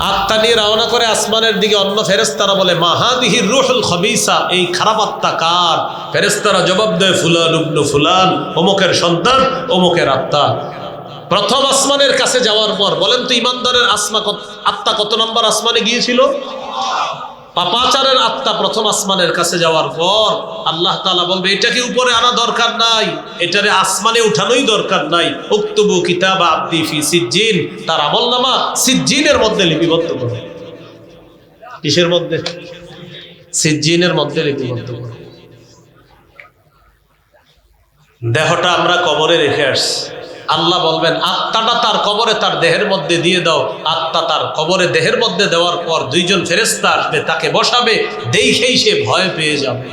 আত্মা নিয়ে রওনা করে আসমানের দিকে। অন্য ফেরেশতারা বলে মা হাদিহি রূহুল খবিসা, এই খারাপ আত্মা কার? ফেরেশতারা জবাব দেয় ফুলান ইবনু ফুলান, অমুকের সন্তান, অমুকের আত্মা। প্রথম আসমানের কাছে যাওয়ার পর বলেন তো ইমানদারের আত্মা কত নম্বর আসমানে গিয়েছিল? পাপাচারের আত্মা প্রথম আসমানের কাছে যাওয়ার পর আল্লাহ তাআলা বলবে এটাকে উপরে আনা দরকার নাই, এটারে আসমানে উঠানোই দরকার নাই। উকতুবু কিতাবা আবদি ফি সিজ্জিন, তার আমলনামা সিজ্জিনের মধ্যে লিপিবদ্ধ করো। কিসের মধ্যে? সিজ্জিনের মধ্যে লিপিবদ্ধ করো। দেহটা আমরা কবরে রেখে আসছি, আল্লাহ বলবেন আত্মাটা তার কবরে তার দেহের মধ্যে দিয়ে দাও। আত্মা তার কবরে দেহের মধ্যে দেওয়ার পর দুইজন ফেরেশতা আসবে, তাকে বসাবে, দেখেই সে ভয় পেয়ে যাবে।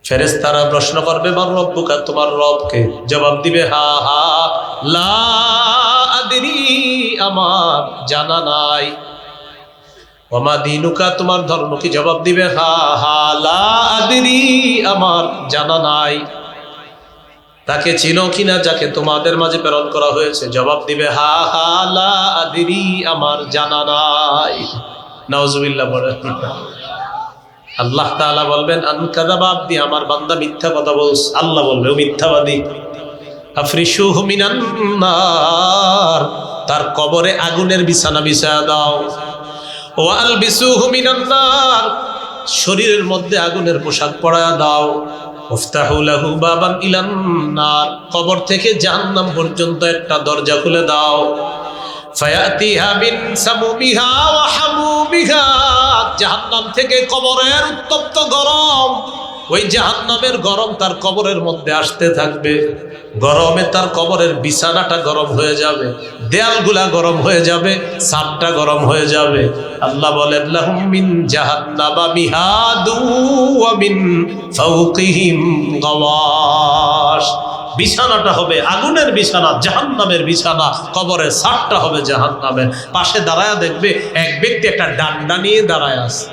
ফেরেশতারা প্রশ্ন করবে মান রব্বুকা, তোমার রবকে? জবাব দিবে হা হা লা আদরি, আমার জানা নাই। ওমা দীনুকা, তোমার ধর্ম কি? জবাব দিবে হা হা লা আদরি, আমার জানা নাই। তাকে চিনো কিনা যাকে তোমাদের মাঝে প্রেরণ করা হয়েছে? জবাব দিবে হা হা লা আদরি, আমার জানা নাই। নাউজুবিল্লাহ বলেন। আল্লাহ তাআলা বলবেন আনকাযাবা আবদি, আমার বান্দা মিথ্যা কথা বলছে। আল্লাহ বলবে ও মিথ্যাবাদী। আফরিশুহু মিনান নার, তার কবরে আগুনের বিছানা বিছায়া দাও। ওয়া আলবিসুহু মিনান নার, শরীরের মধ্যে আগুনের পোশাক পরায়া দাও। ওফতাহু লাহু বাবান ইলান নার, কবর থেকে জাহান্নাম পর্যন্ত একটা দরজা খুলে দাও। ফায়াতিহা বিন সামুমিহা ওয়া হামুমিহা, জাহান্নাম থেকে কবরের উত্তপ্ত গরম, ওই জাহান্নামের গরম তার কবরের মধ্যে আসতে থাকবে। গরমে তার কবরের বিছানাটা গরম হয়ে যাবে, দেয়ালগুলা গরম হয়ে যাবে, ছাদটা গরম হয়ে যাবে। আল্লাহ বলেন লাহুম মিন জাহান্নামা মিহাদু ওয়া মিন ফাওকিহিম গাওয়াশ, বিছানাটা হবে আগুনের বিছানা, জাহান্নামের বিছানা। কবরের ছাদটা হবে জাহান্নামের। পাশে দাঁড়ায়া দেখবে এক ব্যক্তি একটা ডান্ডা নিয়ে দাঁড়ায় আছে।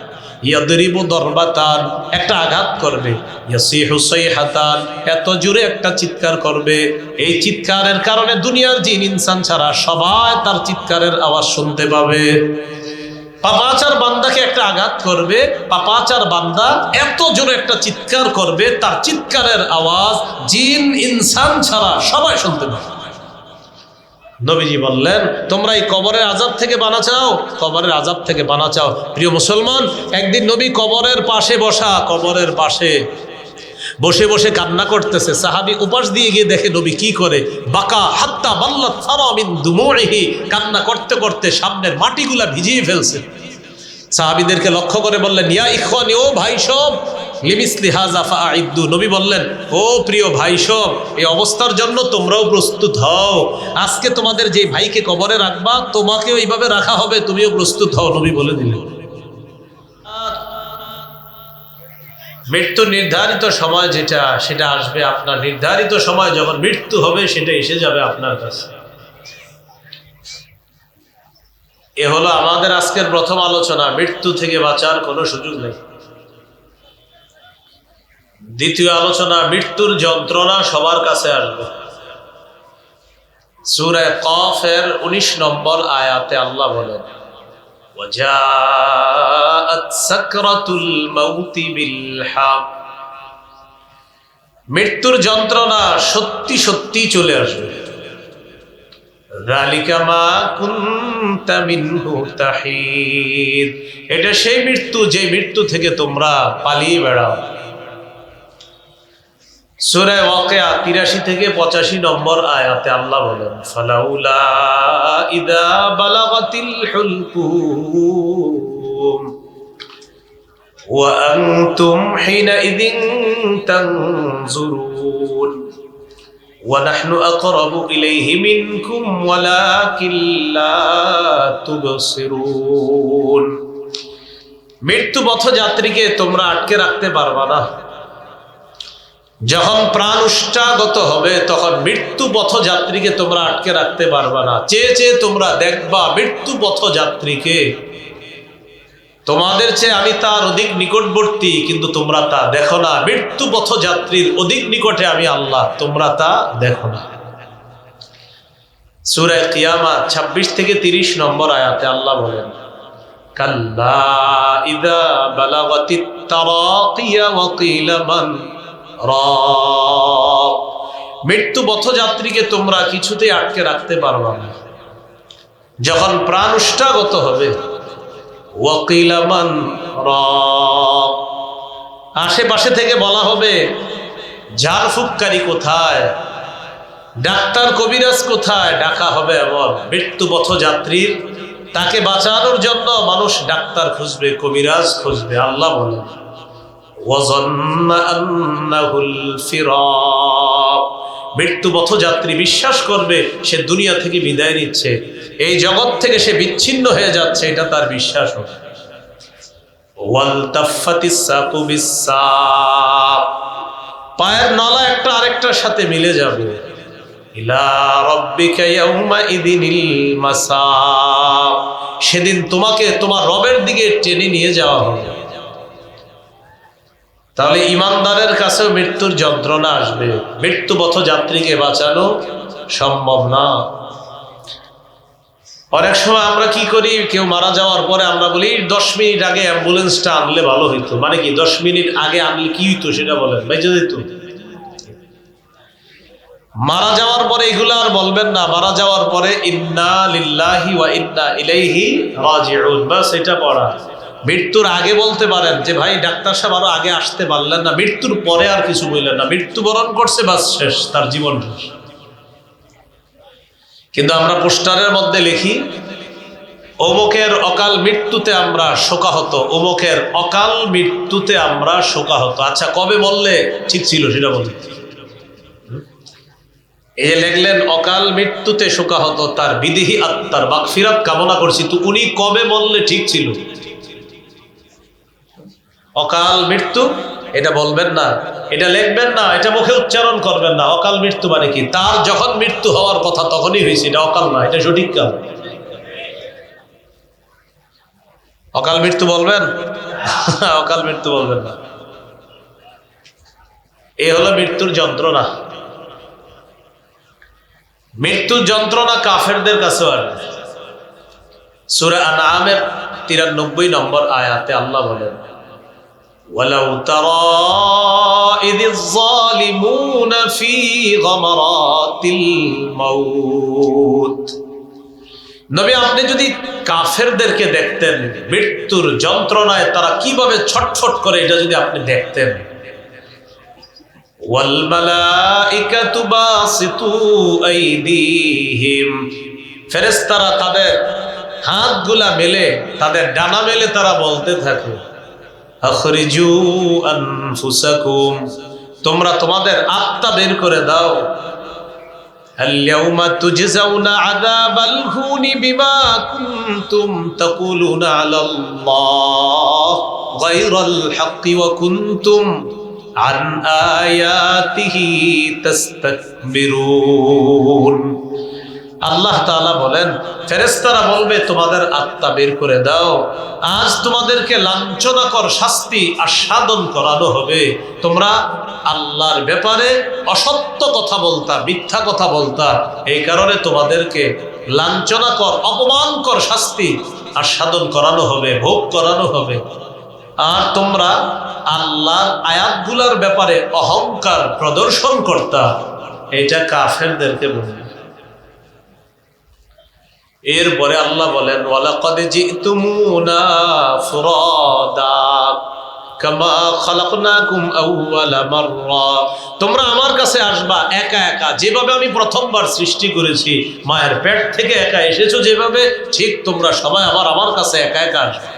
ইয়াদরিবু দরবাতান, একটা আঘাত করবে। ইয়াসিহু সাইহাতান, এত জোরে একটা চিৎকার করবে, এই চিৎকারের কারণে দুনিয়ার জিন ইনসান ছাড়া সবাই তার চিৎকারের আওয়াজ শুনতে পাবে। পাপাচার বান্দাকে একটা আঘাত করবে, পাপাচার বান্দা এত জোরে একটা চিৎকার করবে, তার চিৎকারের আওয়াজ জিন ইনসান ছাড়া সবাই শুনতে পাবে। নবীজি বললেন তোমরা এই কবরের আযাব থেকে বানা চাও, কবরের আযাব থেকে বানা চাও। প্রিয় মুসলমান, একদিন নবী কবরের পাশে বসা, কবরের পাশে বসে বসে কান্না করতেছে। সাহাবী উপাস দিয়ে গিয়ে দেখে নবী কি করে, বাকা হাত্তা বাল্লাত সারা মিন দুমুইহি, কান্না করতে করতে সামনের মাটিগুলা ভিজিয়ে ফেলছে। সাহাবীদেরকে লক্ষ্য করে বললেন ইয়া ইখওয়ানি, ও ভাই সব, লিমিসলি হাযা ফাআইদ্দু, নবী বললেন ও প্রিয় ভাই সব, এই অবস্থার জন্য তোমরাও প্রস্তুত হও। আজকে তোমাদের যে ভাইকে কবরে রাখবা, তোমাকেও এইভাবে রাখা হবে, তুমিও প্রস্তুত হও, নবী বলে দিলেন। মৃত্যু নির্ধারিত সময় যেটা, সেটা আসবে আপনার নির্ধারিত সময়। যখন মৃত্যু হবে সেটা এসে যাবে আপনার কাছে। এ হলো আমাদের আজকের প্রথম আলোচনা, মৃত্যু থেকে বাঁচার কোনো সুযোগ নেই। দ্বিতীয় আলোচনা, মৃত্যুর যন্ত্রণা সবার কাছে আসবে। সূরা কফের 19 নম্বর আয়াতে আল্লাহ বলেন ওয়াজাআত সাকরাতুল মাউতি বিল হক, মৃত্যুর যন্ত্রণা সত্যি সত্যি চলে আসবে। যালিকা মা কুনতা মিনহু তাহিদ, এটা সেই মৃত্যু যে মৃত্যু থেকে তোমরা পালিয়ে বেড়াও। সূরা ওয়াকিয়া 83 থেকে 85 নম্বর আয়াতে আল্লাহ বলেন ফালাউলা ইযা বালাগাতিল হুলকুম ওয়া আনতুম হিনাইযিন তানজুরুন ওয়া নাহনু আকরাবু ইলাইহি মিনকুম ওয়ালাকিন লা তুবসিরুন, মৃত্যু পথযাত্রীকে তোমরা আটকে রাখতে পারবা না। যখন প্রাণ উষ্ঠাগত হবে তখন মৃত্যু পথযাত্রীকে তোমরা আটকে রাখতে পারবা না। চেয়ে চেয়ে তোমরা দেখবা মৃত্যু পথযাত্রীকে, তোমাদের চেয়ে আমি তার অধিক নিকটবর্তী, কিন্তু তোমরা তা দেখো না। মৃত্যু পথযাত্রীর অধিক নিকটে আমি আল্লাহ, তোমরা তা দেখো না। সূরা কিয়ামত 26 থেকে 30 নম্বর আয়াতে আল্লাহ বলেন, কাল্লা ইযা বালাগাতিত তারাকিয়া ওয়া কিলা মান রাক। মৃত্যু পথযাত্রীকে তোমরা কিছুতেই আটকে রাখতে পারবে না। যখন প্রাণ উষ্ঠাগত হবে, ওয়া কিলা মান রাক, আশেপাশে থেকে বলা হবে ঝাড়ফুঁককারী কোথায়, ডাক্তার কবিরাজ কোথায়, ডাকা হবে এমন মৃত্যু পথযাত্রীর। তাকে বাঁচানোর জন্য মানুষ ডাক্তার খুঁজবে, কবিরাজ খুঁজবে। আল্লাহ বলেন, ওয়াযান্না আন্নাহুল ফিরাক। মৃত্যু পথযাত্রী বিশ্বাস করবে সে দুনিয়া থেকে বিদায় নিচ্ছে, এই জগৎ থেকে সে বিচ্ছিন্ন হয়ে যাচ্ছে, এটা তার বিশ্বাস হবে। ওয়ালতাফাতিস সাকু বিসাক, পায়ের নলা একটা আরেকটার সাথে মিলে যাবে। ইলা রাব্বিকা ইয়াউমাইযিনিল মাসাক, সেদিন তোমাকে তোমার রবের দিকে টেনে নিয়ে যাওয়া হবে। তাহলে ইমানদারের কাছেও মৃত্যুর যন্ত্রণা আসবে, মৃত্যু পথযাত্রীকে বাঁচানো সম্ভব না। অনেক সময় আমরা কি করি, কেউ মারা যাওয়ার পরে আমরা বলি 10 মিনিট আগে অ্যাম্বুলেন্সটা আনলে ভালো হইতো। মানে কি 10 মিনিট আগে আনলে কি হইতো সেটা বলেন, বেঁচে যেত। মারা যাওয়ার পরে এগুলো আর বলবেন না, মারা যাওয়ার পরে ইন্না লিল্লাহি ওয়া ইন্না ইলাইহি রাজিউন, বাস এটা পড়া। মৃত্যুর আগে বলতে পারেন যে ভাই ডাক্তার সাহেব আরো আগে আসতে পারলেন না, মৃত্যুর পরে আর কিছু বললেন না, মৃত্যুবরণ করছে বাস শেষ, তার জীবন শেষ। কিন্তু আমরা পোস্টারের মধ্যে লিখি অমুকের অকাল মৃত্যুতে আমরা শোকাহত, অমুকের অকাল মৃত্যুতে আমরা শোকাহত। আচ্ছা কবে বললে ঠিক ছিল সেটা বলি। এই লেখলেন অকাল মৃত্যুতে শোকাহত, তার বিদেহী আত্মার মাগফিরাত কামনা করছি, তো উনি কবে বললে ঠিক ছিল? অকাল মৃত্যু এটা বলবেন না, এটা লিখবেন না, এটা মুখে উচ্চারণ করবেন না। অকাল মৃত্যু মানে কি? তার যখন মৃত্যু হওয়ার কথা তখনই হয়েছে, এটা অকাল না, এটা সঠিক কাল। অকাল মৃত্যু বলবেন? অকাল মৃত্যু বলবেন না। এ হলো মৃত্যুর যন্ত্রণা। মৃত্যুর যন্ত্রণা কাফেরদের কাছে আসবে। সূরা আনআমের 93 নম্বর আয়াতে আল্লাহ বলেন, ওয়ালাউ তারা ইযিয যালিমুনা ফি গামারাতিল মাউত। নবী আপনি যদি কাফেরদেরকে দেখতেন মৃত্যুর যন্ত্রণায় তারা কিভাবে ছটফট করে, এটা যদি আপনি দেখতেন। ওয়াল মালাইকাতু বাসিতু আইদিহিম, ফেরেশতারা তাদের হাতগুলা মেলে, তাদের ডানা মেলে তারা বলতে থাকে, আখরিজু আনফুসাকুম, তোমরা তোমাদের আত্মা বের করে দাও। আল-ইয়াওমা তুজজাউনা আযাবাল হুনি বিমা কুনতুম তাকুলুনা আলাল্লাহ গায়রাল হাক্কি ওয়া কুনতুম আন আয়াতিহি তাস্তাকবিরুন। আল্লাহ তাআলা বলেন ফেরেশতারা বলবে তোমাদের আত্মা বের করে দাও, আজ তোমাদেরকে লাঞ্ছনাকর শাস্তি আস্বাদন করানো হবে। তোমরা আল্লাহর ব্যাপারে অসত্য কথা বলতা, মিথ্যা কথা বলতা, এই কারণে তোমাদেরকে লাঞ্ছনাকর অপমানকর শাস্তি আস্বাদন করানো হবে, ভোগ করানো হবে। আর তোমরা আল্লাহর আয়াতগুলোর ব্যাপারে অহংকার প্রদর্শন করতা, এটা কাফেরদেরকে বলবে। এরপরে আল্লাহ বলেন, ওয়ালাকাদ জিতুমুনা ফুরাদা কামা খালাকনাকুম আউওয়ালা মাররা, তোমরা আমার কাছে আসবা একা একা, যেভাবে আমি প্রথমবার সৃষ্টি করেছি, মায়ের পেট থেকে একা এসেছো যেভাবে, ঠিক তোমরা সবাই আমার কাছে একা একা আসবে।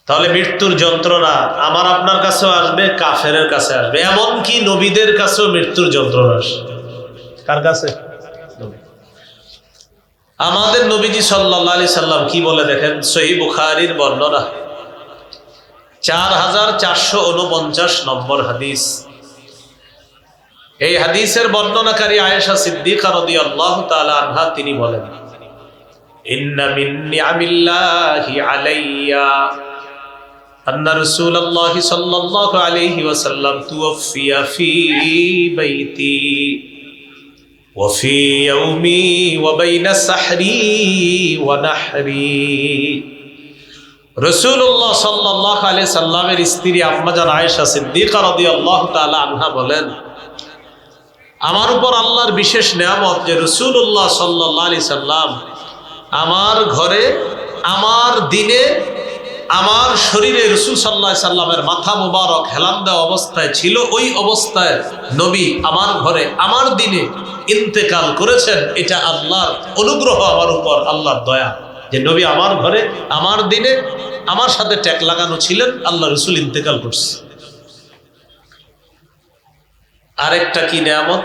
তাহলে মৃত্যুর যন্ত্রণা আমার আপনার কাছেও আসবে, কাফেরের কাছে আসবে, এমনকি নবীদের কাছেও মৃত্যুর যন্ত্রণা আসবে। কার কাছে? আমাদের নবীজি সাল্লাল্লাহু আলাইহি সাল্লাম কি বলে দেখেন, সহিহ বুখারীর বর্ণনা 4449 নম্বর হাদিস। এই হাদিসের বর্ণনাকারী আয়েশা সিদ্দিকা রাদিয়াল্লাহু তাআলা আনহা, তিনি বলেন, ইন্না মিন নিআমিল্লাহি আলাইয়া আন্না রাসূলুল্লাহি সাল্লাল্লাহু আলাইহি ওয়াসাল্লাম তুওফিয়া ফি বাইতি ওয়াফি ইয়াউমি ওয়া বাইনা সাহরি ওয়া নাহরি। রাসূলুল্লাহ সাল্লাল্লাহু আলাইহি সাল্লামের স্ত্রী আম্মাজান আয়েশা সিদ্দিকা রাদিয়াল্লাহু তাআলা আনহা বলেন, আমার উপর আল্লাহর বিশেষ নেয়ামত যে রাসূলুল্লাহ সাল্লাল্লাহু আলাইহি সাল্লাম আমার ঘরে, আমার দিনে, আমার শরীরে রাসূল সাল্লাল্লাহু আলাইহি সাল্লামের মাথা মোবারক হেলান দেওয়া অবস্থায় ছিল। ওই অবস্থায় নবী আমার ঘরে, আমার দিনে ইন্তেকাল করেছেন। এটা আল্লাহর অনুগ্রহ আমার উপর, আল্লাহর দয়া যে নবী আমার ঘরে, আমার দিনে, আমার সাথে ট্যাগ লাগানো ছিলেন, আল্লাহ রাসূল ইন্তেকাল করছে। আরেকটা কি নিয়ামত,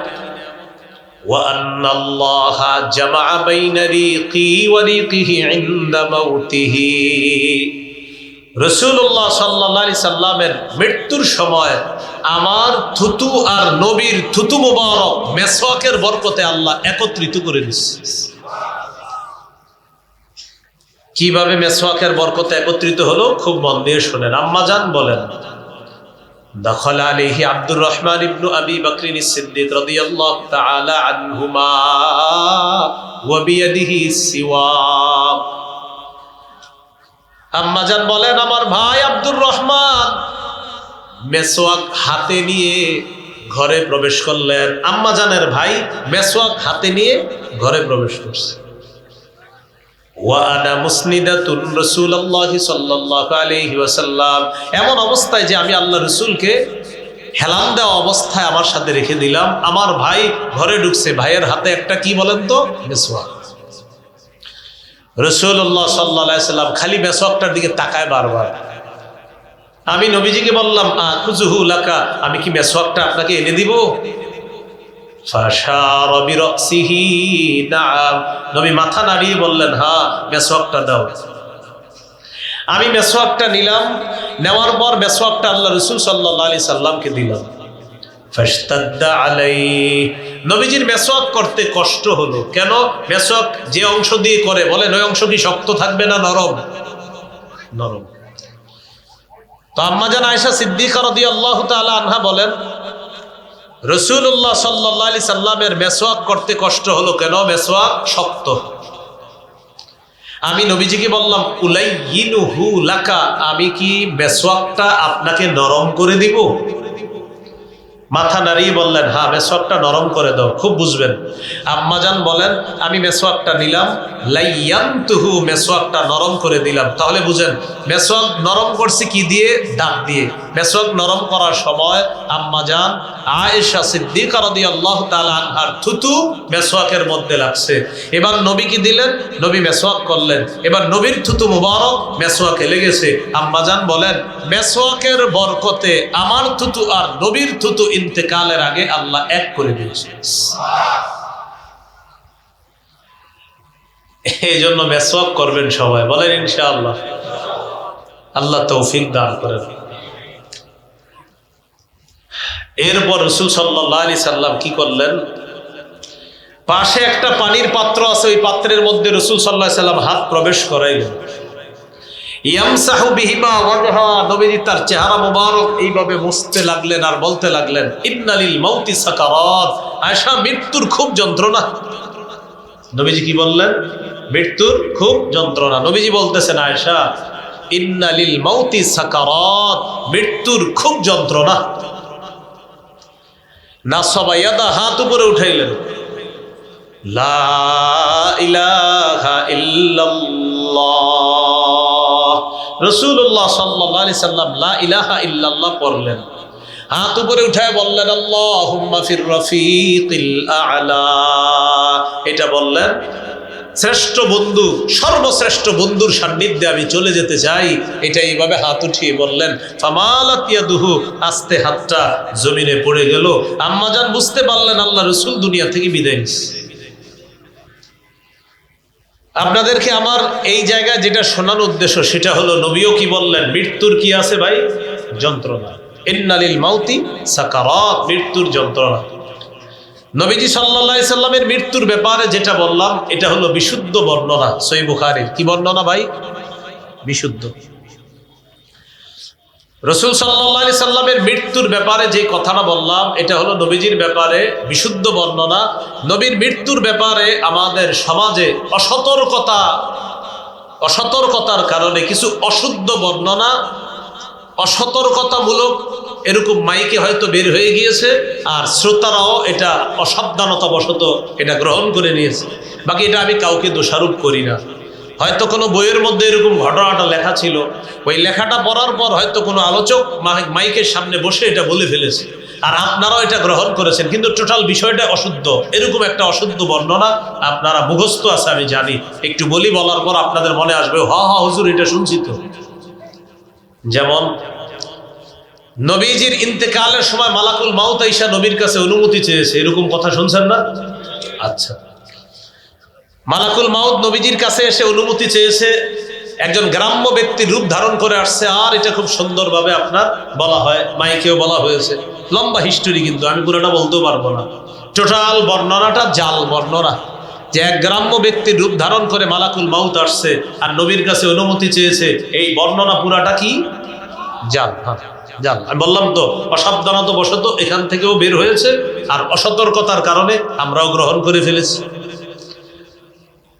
ওয়া আন্নাল্লাহা জামাআ বাইনা রিকি ওয়া রিকিহি ইনদা মাউতিহি। রাসূলুল্লাহ সাল্লাল্লাহু আলাইহি সাল্লামের মৃত্যুর সময় আমার থুতু আর নবীর থুতু মুবারক মেসওয়াকের বরকতে আল্লাহ একত্রিত করে দিচ্ছে। কিভাবে মেসওয়াকের বরকতে একত্রিত হলো খুব মন দিয়ে শোনেন। আম্মা জান বলেন, দাখালা আলাইহি আব্দুর রহমান ইবনু আবি বকর সিদ্দিক রাদিয়াল্লাহু তাআলা আনহুমা ওয়া বিয়াদিহি সিওয়াক। আম্মা জান বলেন, আমার ভাই আব্দুর রহমান মেসওয়াক হাতে নিয়ে ঘরে প্রবেশ করলেন। আম্মা জানের ভাই মেসওয়াক হাতে নিয়ে ঘরে প্রবেশ করছে। ওয়া আনা মুসনিদাতুন রাসূলুল্লাহি সাল্লাল্লাহু আলাইহি ওয়াসাল্লাম, এমন অবস্থায় যে আমি আল্লাহ রাসূলকে হেলান দেওয়া অবস্থায় আমার সাথে রেখে দিলাম। আমার ভাই ঘরে ঢুকছে, ভাইয়ের হাতে একটা কি বলেন তো, মেসওয়াক। রাসূলুল্লাহ সাল্লাল্লাহু আলাইহি ওয়াসাল্লাম খালি মেসওয়াকটার দিকে তাকায় বারবার। আমি নবীজিকে বললাম, আখুযুহু লাকা, আমি কি মেসওয়াকটা আপনাকে এনে দিব? ফাশারা বিরাসিহি নাআম, নবী মাথা নাড়িয়ে বললেন, হ্যাঁ মেসওয়াকটা দাও। আমি মেসওয়াকটা নিলাম, নেওয়ার পর মেসওয়াকটা আল্লাহ রাসূল সাল্লাল্লাহু আলাইহি সাল্লামকে দিলাম। ফাশতাদ্দা আলাইহি, নবীজির মেসওয়াক করতে কষ্ট হলো। কেন? মেসওয়াক যে অংশ দিয়ে করে, বলেন ওই অংশ কি শক্ত থাকবে না নরম? নরম। তো আম্মা জান আয়েশা সিদ্দিকা রাদিয়াল্লাহু তাআলা আনহা বলেন, রাসূলুল্লাহ সাল্লাল্লাহু আলাইহি সাল্লামের মেসওয়াক করতে কষ্ট হলো। কেন? মেসওয়াক শক্ত। আমি নবীজিকে বললাম, উলাইয়িনুহু লাকা, আমি কি মেসওয়াকটা আপনাকে নরম করে দিব? মাথা নাড়িয়ে বললেন, হ্যাঁ মেসওয়াকটা নরম করে দাও। খুব বুঝবেন। আম্মাজান বলেন, আমি মেসওয়াকটা নিলাম, লাইয়ানতুহু, মেসওয়াকটা নরম করে দিলাম। তাহলে বুঝেন মেসওয়াক নরম করছি কি দিয়ে? দাঁত দিয়ে। মেসওয়াক নরম করার সময় আম্মাজান আয়েশা সিদ্দিকা রাদিয়াল্লাহু তাআলা আনহার থুতু মেসওয়াকের মধ্যে লাগছে। এবার নবীকে দিলেন, নবী মেসওয়াক করলেন। এবার নবীর থুতু মুবারক মেসওয়াকে লেগেছে। আম্মাজান বলেন, মেসওয়াকের বরকতে আমার থুতু আর নবীর থুতু ইন্তেকালের আগে আল্লাহ এক করে দিয়েছে। এই জন্য মেসওয়াক করবেন সবাই, বলেন ইনশাআল্লাহ। আল্লাহ তৌফিক দান করেন। এরপর রাসূল সাল্লাল্লাহু আলাইহি সাল্লাম কি করলেন? পাশে একটা পানির পাত্র আছে, ওই পাত্রের মধ্যে রাসূল সাল্লাল্লাহু আলাইহি সাল্লাম হাত প্রবেশ করাইলেন। ইয়ামসাহু বিহিমা ওয়াজহা, নবীজি তার চেহারা মুবারক এইভাবে মুছতে লাগলেন আর বলতে লাগলেন, ইন্নালিল মাউতি সাকারাত, আয়েশা মৃত্যুর খুব যন্ত্রণা। নবীজি কি বললেন? মৃত্যুর খুব যন্ত্রণা। নবীজি বলতেছেন, আয়েশা ইন্নালিল মাউতি সাকারাত, মৃত্যুর খুব যন্ত্রণা। নাসাবা ইয়াদা, হাত উপরে উঠাইলেন, লা ইলাহা ইল্লাল্লাহ। রাসূলুল্লাহ সাল্লাল্লাহু আলাইহি সাল্লাম লা ইলাহা ইল্লাল্লাহ পড়লেন, হাত উপরে উঠায় বললেন, আল্লাহুম্মা ফির রাফিকিল আ'লা। এটা বললেন, শ্রেষ্ঠ বন্ধু, সর্বশ্রেষ্ঠ বন্ধুর সান্নিধ্যে আমি চলে যেতে চাই। এটা এইভাবে হাত উঠিয়ে বললেন। ফামালাত ইয়াদুহু, আস্তে হাতটা জমিনে পড়ে গেল। আম্মাজান বুঝতে পারলেন আল্লাহ রাসূল দুনিয়া থেকে বিদায় নিচ্ছে। আপনাদেরকে আমার এই জায়গায় যেটা শোনানোর উদ্দেশ্য সেটা হলো, নবীও কি বললেন? মৃত্যুর কি আছে ভাই? যন্ত্রণা। ইন্নালিল মাউতি সাকারাত, মৃত্যুর যন্ত্রণা। নবীজি সাল্লাল্লাহু আলাইহি সাল্লামের মৃত্যুর ব্যাপারে যেটা বললাম, এটা হলো বিশুদ্ধ বর্ণনা, সহিহ বুখারীর। কি বর্ণনা ভাই? বিশুদ্ধ। রাসূল সাল্লাল্লাহু আলাইহি সাল্লামের মৃত্যুর ব্যাপারে যে কথাটা বললাম এটা হলো নবীজির ব্যাপারে বিশুদ্ধ বর্ণনা। নবীর মৃত্যুর ব্যাপারে আমাদের সমাজে অসতর্কতার কারণে কিছু অশুদ্ধ বর্ণনা, অসতর্কতামূলক এরকম মাইকে হয়তো বের হয়ে গিয়েছে, আর শ্রোতারাও এটা অসাবধানতাবশত এটা গ্রহণ করে নিয়েছে। বাকি এটা আমি কাউকে দোষারোপ করি না। হয়তো কোনো বইয়ের মধ্যে এরকম ঘটনাটা লেখা ছিল, ওই লেখাটা পড়ার পর হয়তো কোনো আলোচক মাইকের সামনে বসে এটা বলে ফেলেছে, আর আপনারাও এটা গ্রহণ করেছেন, কিন্তু টোটাল বিষয়টা অশুদ্ধ। এরকম একটা অশুদ্ধ বর্ণনা আপনারা মুখস্থ আছে আমি জানি, একটু বলার পর আপনাদের মনে আসবে হা হুজুর এটা শুনছি তো। যেমন নবীজির ইন্তেকালের সময় মালাকুল মাউত আইসা নবীর কাছে অনুমতি চেয়েছে, এরকম কথা শুনছেন না? আচ্ছা, মালাকুল মাউত নবীজির কাছে এসে অনুমতি চেয়েছে, একজন গ্রাম্য ব্যক্তির রূপ ধারণ করে আসছে, আর এটা খুব সুন্দরভাবে আপনার বলা হয়, মাইকেও বলা হয়েছে, লম্বা হিস্টোরি, কিন্তু আমি পুরোটা বলতেও পারবো না। টোটাল বর্ণনাটা জাল বর্ণনা, যে এক গ্রাম্য ব্যক্তির রূপ ধারণ করে মালাকুল মাউত আসছে আর নবীর কাছে অনুমতি চেয়েছে, এই বর্ণনা পুরাটা কি জাল। জাল, আমি বললাম তো অসাবধানতা বশত এখান থেকেও বের হয়েছে, আর অসতর্কতার কারণে আমরাও গ্রহণ করে ফেলেছি।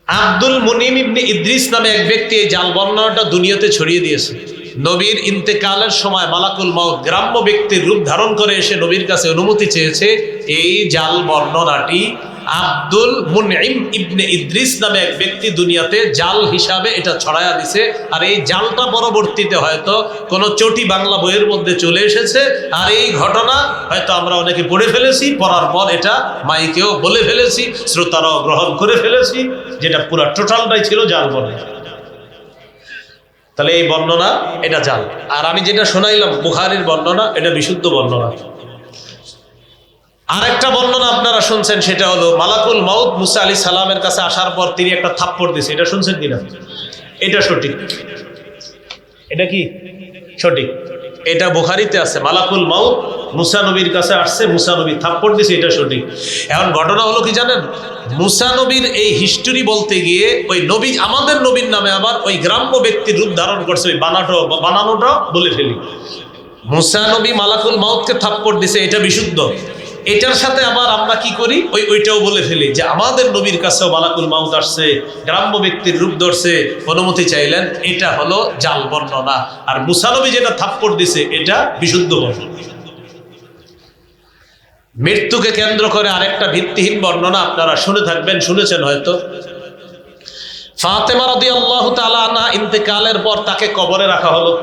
আব্দুল মুনিম ইবনে ইদ্রিস নামে এক ব্যক্তি এই জাল বর্ণনাটা দুনিয়াতে ছড়িয়ে দিয়েছে। নবীর ইন্তেকালের সময় মালাকুল মাউত গ্রাম্য ব্যক্তির রূপ ধারণ করে এসে নবীর কাছে অনুমতি চেয়েছে, এই জাল বর্ণনাটি আব্দুল মুনিম ইবনে ইদ্রিস নামে এক ব্যক্তি দুনিয়াতে জাল হিসাবে এটা ছড়ায়া দিছে। আর এই জালটা পরবর্তীতে হয়তো কোনো চটি বাংলা বইয়ের মধ্যে চলে এসেছে, আর এই ঘটনা হয়তো আমরা অনেকে পড়ে ফেলেছি, পড়ার পর এটা মাইকেও বলে ফেলেছি, শ্রোতারাও গ্রহণ করে ফেলেছি, যেটা পুরো টোটালটাই ছিল জাল বর্ণনা। তাহলে এই বর্ণনা এটা জাল। আর আমি যেটা শোনাইলাম বুখারীর বর্ণনা, এটা বিশুদ্ধ বর্ণনা। আরেকটা বর্ণনা আপনারা শুনছেন, সেটা হলো মালাকুল মাউত মুসা আলাইহিস সালামের কাছে আসার পর তিনি একটা থাপ্পড় দিয়েছে, এটা শুনছেন কিনা? এটা সঠিক। এটা কি সঠিক? এটা বুখারীতে আছে, মালাকুল মাউত মুসা নবীর কাছে আসছে, মুসা নবী থাপ্পড় দিয়েছে, এটা সঠিক। এখন ঘটনা হলো কি জানেন, মুসা নবীর এই হিস্টোরি বলতে গিয়ে ওই নবী, আমাদের নবীর নামে আবার ওই গ্রাম্য ব্যক্তির রূপ ধারণ করছে, ওই বানানোটা বলে ফেলি। মুসা নবী মালাকুল মাউতকে থাপ্পড় দিছে, এটা বিশুদ্ধ। এটার সাথে আবার আমরা কি করি, ওইটাও বলে ফেলি যে আমাদের নবীর কাছেও মালাকুল মাউত আসছে, গ্রাম্য ব্যক্তির রূপ ধরছে, অনুমতি চাইলেন, এটা হলো জাল বর্ণনা। আর মুসা নবী যেটা থাপ্পড় দিছে এটা বিশুদ্ধ বর্ণনা। মৃত্যুকে কেন্দ্র করে আরেকটা ভিত্তিহীন বর্ণনা আপনারা শুনে থাকবেন, শুনেছেন হয়তো। ফাতেমা রাদিয়াল্লাহু তাআলা আনহা ইন্তেকালের পর তাকে কবরে রাখা হলো।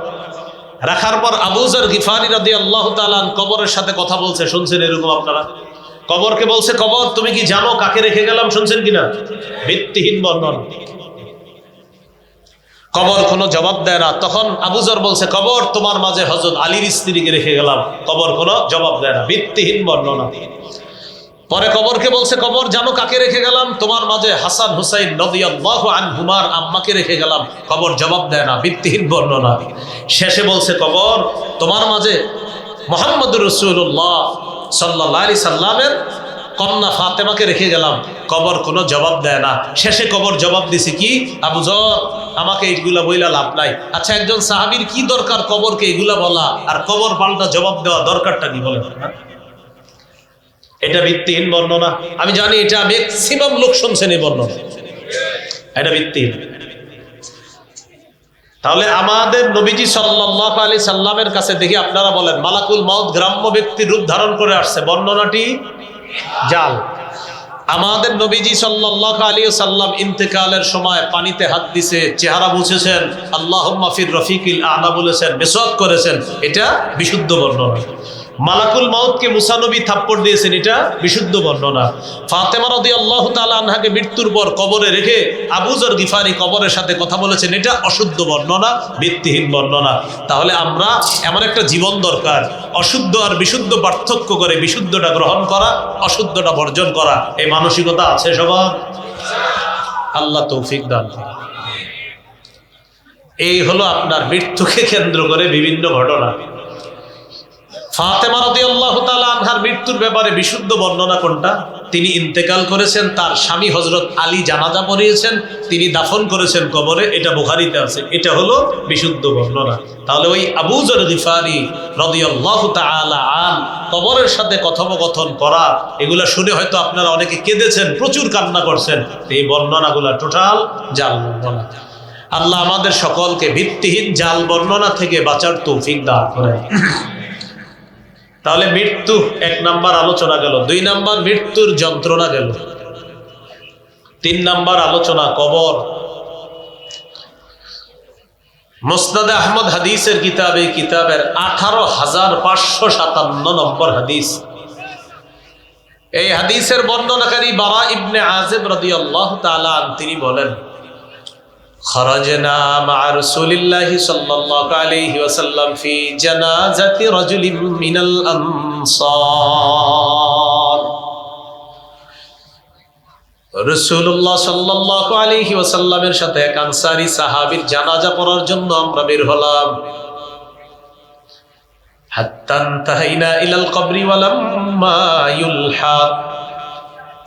রাখার পর আবু যর গিফারি রাদিয়াল্লাহু তাআলা কবরের সাথে কথা বলছে, শুনছেন এরকম আপনারা? কবরকে বলছে, কবর তুমি কি জানো কাকে রেখে গেলাম, শুনছেন কিনা? ভিত্তিহীন বর্ণনা। কবর কোনো জবাব দেয় না। তখন আবু যর বলছে, কবর তোমার মাঝে হযরত আলীর স্ত্রীকে রেখে গেলাম, কবর কোনো জবাব দেয় না, ভিত্তিহীন বর্ণনা। পরে কবরকে বলছে, কবর জানো কাকে রেখে গেলাম, তোমার মাঝে হাসান হুসাইন রাদিয়াল্লাহু আনহুমার আম্মাকে রেখে গেলাম, কবর জবাব দেয় না, ভিত্তিহীন বর্ণনা। শেষে বলছে, কবর তোমার মাঝে মুহাম্মদুর রাসূলুল্লাহ সাল্লাল্লাহু আলাইহি সাল্লামের কন্যা ফাতেমাকে রেখে গেলাম, কবর কোনো জবাব দেয় না। শেষে কবর জবাব দিছে কি, আবু যর আমাকে এইগুলা বইলা লাভ নাই। আচ্ছা, একজন সাহাবীর কি দরকার কবরকে এগুলা বলা, আর কবর পাল্টা জবাব দেওয়া দরকারটা কি বলেন? এটা ভিত্তিহীন বর্ণনা। আমি জানি এটা ম্যাক্সিমাম লোক শুনছেন এই বর্ণনা, এটা ভিত্তিহীন। তাহলে আমাদের নবীজি সাল্লাল্লাহু আলাইহি সাল্লামের কাছে দেখি আপনারা বলেন মালাকুল মাউত গ্রাম্য ব্যক্তির রূপ ধারণ করে আসছে, বর্ণনাটি জাল। আমাদের নবীজি সাল্লাল্লাহু আলাইহি সাল্লাম ইন্তেকালের সময় পানিতে হাত দিছে, চেহারা মুছেছেন, আল্লাহুম্মা ফির রফিকিল আ'লা বলেছেন, মিসওয়াক করেছেন, এটা বিশুদ্ধ বর্ণনা। মালাকুল মাউতকে মুসা নবী থাপ্পড় দিয়েছেন, এটা বিশুদ্ধ বর্ণনা। ফাতেমা রাদিয়াল্লাহু তাআলা আনহাকে মৃত্যুর পর কবরে রেখে আবু যর গিফারি কবরের সাথে কথা বলেছেন, এটা অশুদ্ধ বর্ণনা, ভিত্তিহীন বর্ণনা। তাহলে আমরা এমন একটা জীবন দরকার, অশুদ্ধ আর বিশুদ্ধ পার্থক্য করে বিশুদ্ধটা গ্রহণ করা, অশুদ্ধটা বর্জন করা, এই মানসিকতা আছে সবার? আল্লাহ তৌফিক দান করুন। এই হলো আপনার মৃত্যুকে কেন্দ্র করে বিভিন্ন ঘটনা। ফাতেমা রাদিয়াল্লাহু তাআলা আনহার মৃত্যুর ব্যাপারে বিশুদ্ধ বর্ণনা কোনটা? তিনি ইন্তেকাল করেছেন, তার স্বামী হযরত আলী জানাজা পড়িয়েছেন, তিনি দাফন করেছেন কবরে, এটা বুখারীতে আছে। এটা হলো বিশুদ্ধ বর্ণনা। তাহলে ওই আবু যর গিফারি রাদিয়াল্লাহু তাআলা আন কবরের সাথে কথোপকথন করা, এগুলা শুনে হয়তো আপনারা অনেকে কেঁদেছেন, প্রচুর কান্না করছেন। এই বর্ণনাগুলা টোটাল জাল বর্ণনা। আল্লাহ আমাদের সকলকে ভিত্তিহীন জাল বর্ণনা থেকে বাঁচার তৌফিক দান করেন। তাহলে মৃত্যু 1 নাম্বার আলোচনা গেল, 2 নাম্বার মৃত্যুর যন্ত্রণা গেল, 3 নাম্বার আলোচনা কবর। মুসনাদে আহমদ হাদিসের কিতাবে, কিতাবের 18,557 নম্বর হাদিস। এই হাদিসের বর্ণনাকারী বারা ইবনে আযিব রাদিয়াল্লাহু তাআলা তিনি বলেন, খরাজনা মা রাসূলিল্লাহি সাল্লাল্লাহু আলাইহি ওয়াসাল্লাম ফি জানাজাতি রাজুলিন মিনাল আনসার। রাসূলুল্লাহ সাল্লাল্লাহু আলাইহি ওয়াসাল্লামের সাথে এক আনসারী সাহাবীর জানাজা পড়ার জন্য আমরা বের হলাম। হাত্তা ইনতাহাইনা ইলাল কবরি ওয়া লাম্মা ইউলহাদ,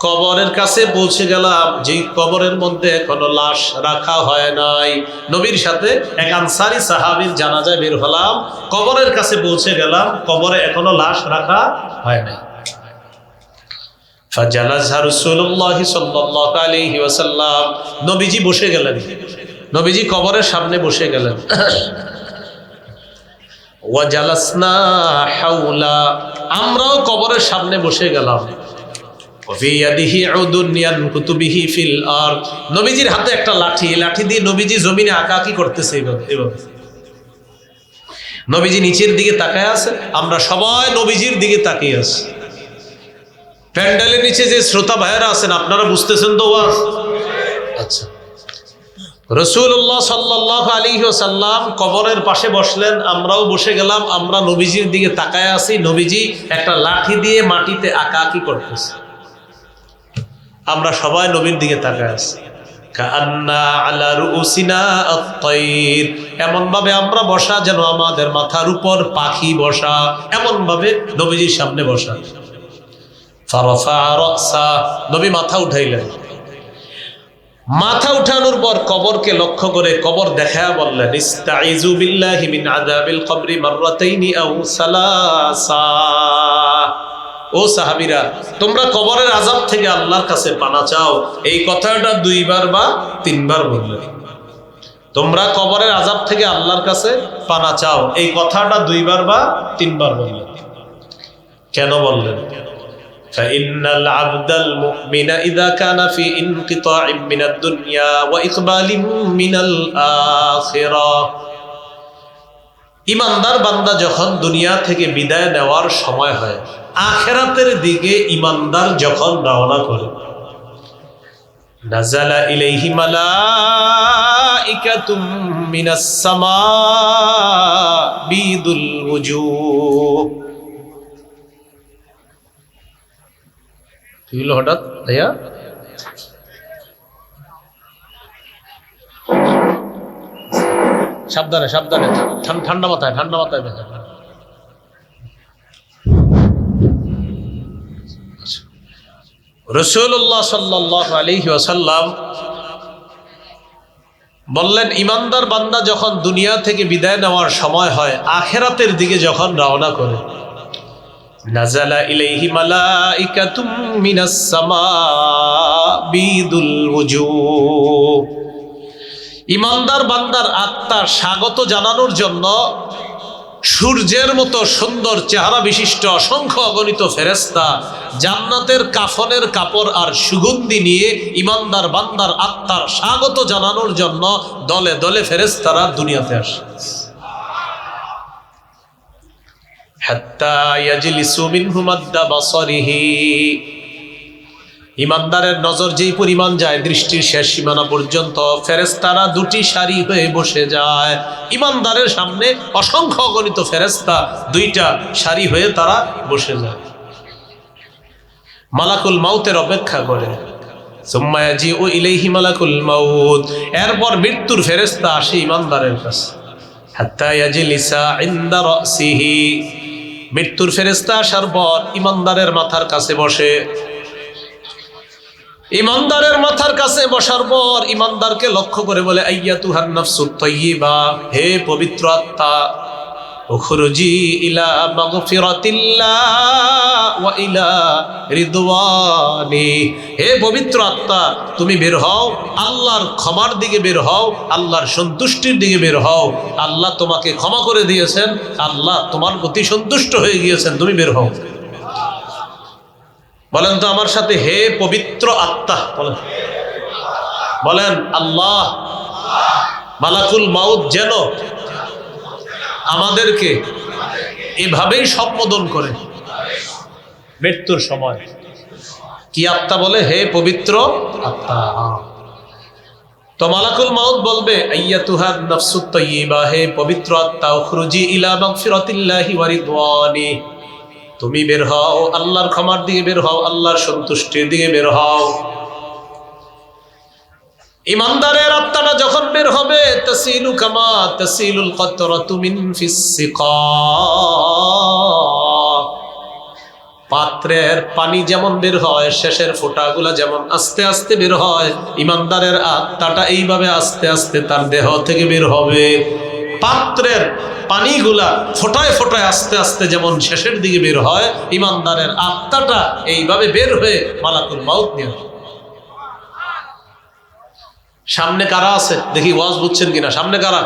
কবরের কাছে পৌঁছে গেলাম, যে কবরের মধ্যে এখনো লাশ রাখা হয় নাই। নবীর সাথে এক আনসারী সাহাবীর জানাজায় বের হলাম, কবরের কাছে পৌঁছে গেলাম, কবরে এখনো লাশ রাখা হয় নাই। ফাজালাসা রাসূলুল্লাহ সাল্লাল্লাহু আলাইহি ওয়াসাল্লাম, নবীজি বসে গেলেন, নবীজি কবরের সামনে বসে গেলেন। ওয়া জালাসনা হাওলা, আমরাও কবরের সামনে বসে গেলাম। নবীজির হাতে একটা লাঠি, লাঠি দিয়ে নবীজি জমিনে আঁকাআঁকি করতেছে এভাবে। নবীজি নিচের দিকে তাকায় আছে, আমরা সবাই নবীজির দিকে তাকিয়ে আছি। প্যান্ডেলের নিচে যে শ্রোতা ভাইয়েরা আছেন, আপনারা বুঝতেছেন তো ওয়াজ? আচ্ছা, রাসূলুল্লাহ সাল্লাল্লাহু আলাইহি ওয়াসাল্লাম কবরের পাশে বসলেন, আমরাও বসে গেলাম, আমরা নবীজির দিকে তাকায় আছি। নবীজি একটা লাঠি দিয়ে মাটিতে আঁকাআঁকি করতেছে, আমরা সবাই নবীর দিকে তাকায় আছি। কান্না আলা রুউসিনা আত-তায়র, এমন ভাবে আমরা বসা যেন আমাদের মাথার উপর পাখি বসা, এমন ভাবে নবীজির সামনে বসা। ফারাফা রাসা, নবী মাথা উঠাইলেন। মাথা উঠানোর পর কবরকে লক্ষ্য করে কবর দেখায়া বললেন, ইস্তাইযু বিল্লাহি মিন আযাবিল কবরি মাররাতাইনি আও সালাসা। ও সাহাবীরা, তোমরা কবরের আযাব থেকে আল্লাহর কাছে পানা চাও। এই কথাটা 2 বার বা 3 বার বললেন। তোমরা কবরের আযাব থেকে আল্লাহর কাছে পানা চাও, এই কথাটা 2 বার বা 3 বার বললেন। কেন বললেন? ফাইন্নাল আবদাল মুমিনা ইযা কানা ফি ইনকিতাইম মিনাদ দুনিয়া ওয়া ইকবালিম মিনাল আখিরাহ, ইমানদার বান্দা যখন দুনিয়া থেকে বিদায় নেওয়ার সময় হয়, আখিরাতের দিকে ইমানদার যখন রওনা করে, নাযালা ইলাইহি মালাইকাতুম মিনাস সামা বিদুল ওয়ুজুহ। কি হলো হঠাৎ ভাইয়া? সাবধানে সাবধানে, ঠান্ডা মাথায় বেঁচে। রাসূলুল্লাহ সাল্লাল্লাহু আলাইহি ওয়াসাল্লাম বললেন, ইমানদার বান্দা যখন দুনিয়া থেকে বিদায় নেওয়ার সময় হয়, আখিরাতের দিকে যখন রওনা করে, নাযালা ইলাইহি মালাইকাতুম মিনাস সামা বিদুল ওয়ুজুহ, ইমানদার বান্দার আত্মা স্বাগত জানানোর জন্য সূর্যের মতো সুন্দর চেহারা বিশিষ্ট অসংখ্য অগণিত ফেরেশতা জান্নাতের কাফনের কাপড় আর সুগন্ধি নিয়ে ইমানদার বান্দার আত্মার স্বাগত জানানোর জন্য দলে দলে ফেরেশতারা দুনিয়াতে আসে। হাত্তা ইয়াজলিসু মিনহু মাদ্দা বাসারিহি, ইমানদারের নজর যেই পরিমাণ যায় দৃষ্টির শেষ সীমানা পর্যন্ত, ফেরেশতারা 2টি সারি হয়ে বসে যায়। ইমানদারের সামনে অসংখ্য অগণিত ফেরেশতা 2টা সারি হয়ে তারা বসে যায়, মালাকুল মাউতের অপেক্ষা করে। সুম্মা ইয়াজিউ ইলাইহি মালাকুল মাউত, এরপর মৃত্যুর ফেরেশতা আসে ইমানদারের কাছে। হাত্তা ইয়াজলিসা ইনদা রাসিহি, মৃত্যুর ফেরেশতা আসার পর ইমানদারের মাথার কাছে বসে। ইমানদারের মাথার কাছে বসার পর ইমানদারকে লক্ষ্য করে বলে আইয়াতুহান নাফসুত তাইয়্যিবা, হে পবিত্র আত্মা, উখরুজি ইলা মাগফিরাতিল্লাহ ওয়া ইলা রিদওয়ানি, হে পবিত্র আত্মা তুমি বের হও, আল্লাহর ক্ষমার দিকে বের হও, আল্লাহর সন্তুষ্টির দিকে বের হও। আল্লাহ তোমাকে ক্ষমা করে দিয়েছেন, আল্লাহ তোমার প্রতি সন্তুষ্ট হয়ে গিয়েছেন, তুমি বের হও। বলেন তো আমার সাথে, হে পবিত্র আত্মা, বলেন বলেন আল্লাহ। মালাকুল মাউত যেন আমাদেরকে এভাবেই সম্বোধন করে মৃত্যুর সময়। কি আত্মা বলে? হে পবিত্র আত্মা। তো মালাকুল মাউত বলবে আইয়াতুহান নাফসুত তাইয়্যিবা, হে পবিত্র আত্মা, উখরুজি ইলা মাগফিরাতিল্লাহি ওয়া রিদওয়ানি, তুমি বের হও, আল্লাহর ক্ষমার দিকে বের হও, আল্লাহর সন্তুষ্টির দিকে বের হও। ইমানদারের আত্মাটা যখন বের হবে, তাসিলু কামা তাসিলুল কতরাতু মিন ফিস সিকা, পাত্রের পানি যেমন বের হয়, শেষের ফোঁটাগুলা যেমন আস্তে আস্তে বের হয়, ইমানদারের আত্মাটা এইভাবে আস্তে আস্তে তার দেহ থেকে বের হবে। পাত্রের পানিগুলা ফোটায় ফোটায় আস্তে আস্তে যেমন শেষের দিকে বের হয়, ইমানদারের আত্মাটা এইভাবে বের হয়ে মালাকুল মাউত নিয়ে। সামনে কারা আছে দেখি, ওয়াজ বুঝছেন কিনা? সামনে কারা?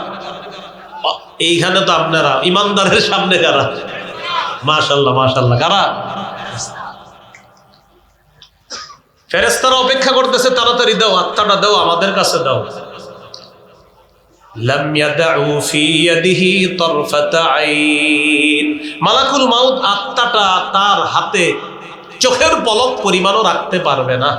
এইখানে তো আপনারা। ইমানদারের সামনে কারা? মাশাআল্লাহ মাশাআল্লাহ। কারা? ফেরেশতারা অপেক্ষা করতেছে, তাড়াতাড়ি দাও, আত্মাটা দাও, আমাদের কাছে দাও। লাম ইয়াদউ ফি ইয়াদিহি তারফাতা আইন, মালাকুল মাউত আত্মাটা তার হাতে চোখের পলক পরিমাণও রাখতে পারবে না।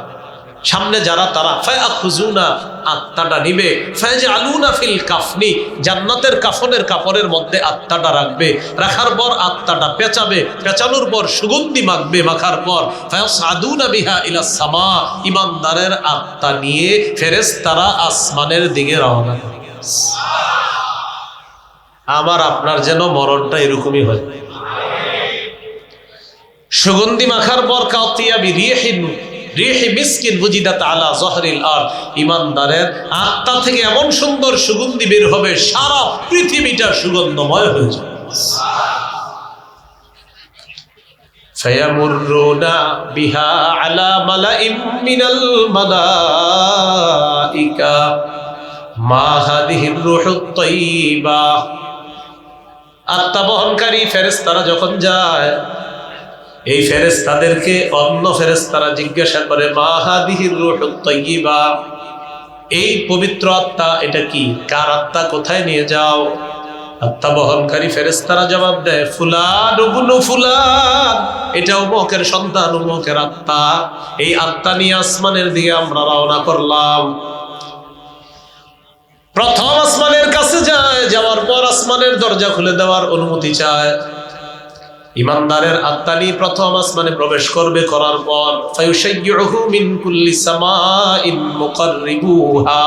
সামনে যারা তারা ফায়াখুজুনা, আত্মাটা নিবে, ফায়াজআলুনা ফিল কাফনি, জান্নাতের কাফনের কাপড়ের মধ্যে আত্মাটা রাখবে, রাখার পর আত্মাটা পেঁচাবে, পেঁচানোর পর সুগন্ধি মাখবে, মাখার পর ফায়াসআদুনা বিহা ইলাস সামা, ইমানদারের আত্মা নিয়ে ফেরেশতারা আসমানের দিকে রওনা করে। আমার আপনার যেন মরণটা এরকমই হয়। সুগন্ধি মাখার পর কাতিয়া বিরিহিন রিহি মিসকিন বুজিদাত আলা যহরিল আরদ, ইমানদারের আত্মা থেকে এমন সুন্দর সুগন্ধি বের হবে, সারা পৃথিবীটা সুগন্ধময় হয়ে যাবে। ফায়ামুরুনা বিহা আলা মালাইম মিনাল মালাইকা মা হাদিহির রূহুত তাইয়্যিবা, আত্মা বহনকারী ফেরেশতারা যখন যায়, এই ফেরেশতাদেরকে অন্য ফেরেশতারা জিজ্ঞাসা করে, মা হাদিহির রূহুত তাইয়্যিবা, এই পবিত্র আত্মা এটা কি, কার আত্মা, কোথায় নিয়ে যাও? আত্মা বহনকারী ফেরেশতারা জবাব দেয়, ফুলান ইবনু ফুলান, এটা অমুকের সন্তান, অমুকের আত্মা, এই আত্মা নিয়ে আসমানের দিকে আমরা রওনা করলাম। প্রথম আসমানের কাছে যায়, যাওয়ার পর আসমানের দরজা খুলে দেওয়ার অনুমতি চায়। ইমানদারের আত্মা নিয়ে প্রথম আসমানে প্রবেশ করবে, করার পর ফায়ুশাইয়ুহু মিন কুল্লি সামাইন মুকাররিবুহা,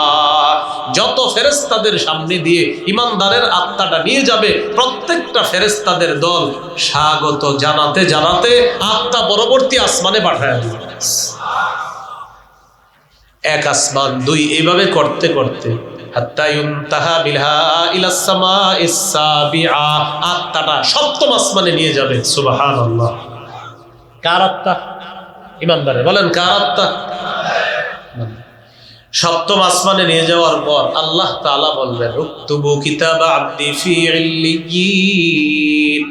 যত ফেরেশতাদের সামনে দিয়ে ইমানদারের আত্মাটা নিয়ে যাবে, প্রত্যেকটা ফেরেশতাদের দল স্বাগত জানাতে জানাতে আত্মা পরবর্তী আসমানে পাঠায় দিবে। এক আসমান, দুই, এইভাবে করতে করতে হাত্তা ইউনতাহা বিলহা ইলাস সামাইস সাবিআ, আত্মাটা সপ্তম আসমানে নিয়ে যাবে। সুবহানাল্লাহ। কার আত্মা? ইমানদারের। বলেন কার আত্মা? সপ্তম আসমানে নিয়ে যাওয়ার পর আল্লাহ তাআলা বলবেন, উকতুবু কিতাবা আবদি ফি ইল্লিয়িন,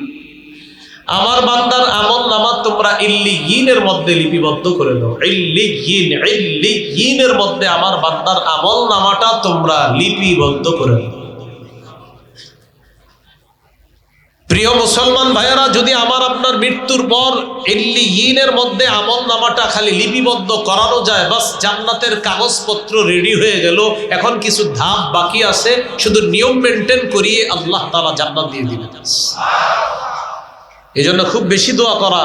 আমার বান্দার আমল নামা তোমরা ইল্লিয়িনের মধ্যে লিপিবদ্ধ করে দাও। ইল্লিয়িনের মধ্যে আমার বান্দার আমল নামাটা তোমরা লিপিবদ্ধ করে দাও। প্রিয় মুসলমান ভাইয়েরা, যদি আমার আপনার মৃত্যুর পর ইল্লিয়িনের মধ্যে আমল নামাটা খালি লিপিবদ্ধ করানো যায়, বাস জান্নাতের কাগজপত্র রেডি হয়ে গেল। এখন কিছু ধাপ বাকি আছে, শুধু নিয়ম মেনটেন করিয়ে আল্লাহ তাআলা জান্নাত দিয়ে দিবেন। এই জন্য খুব বেশি দোয়া করা,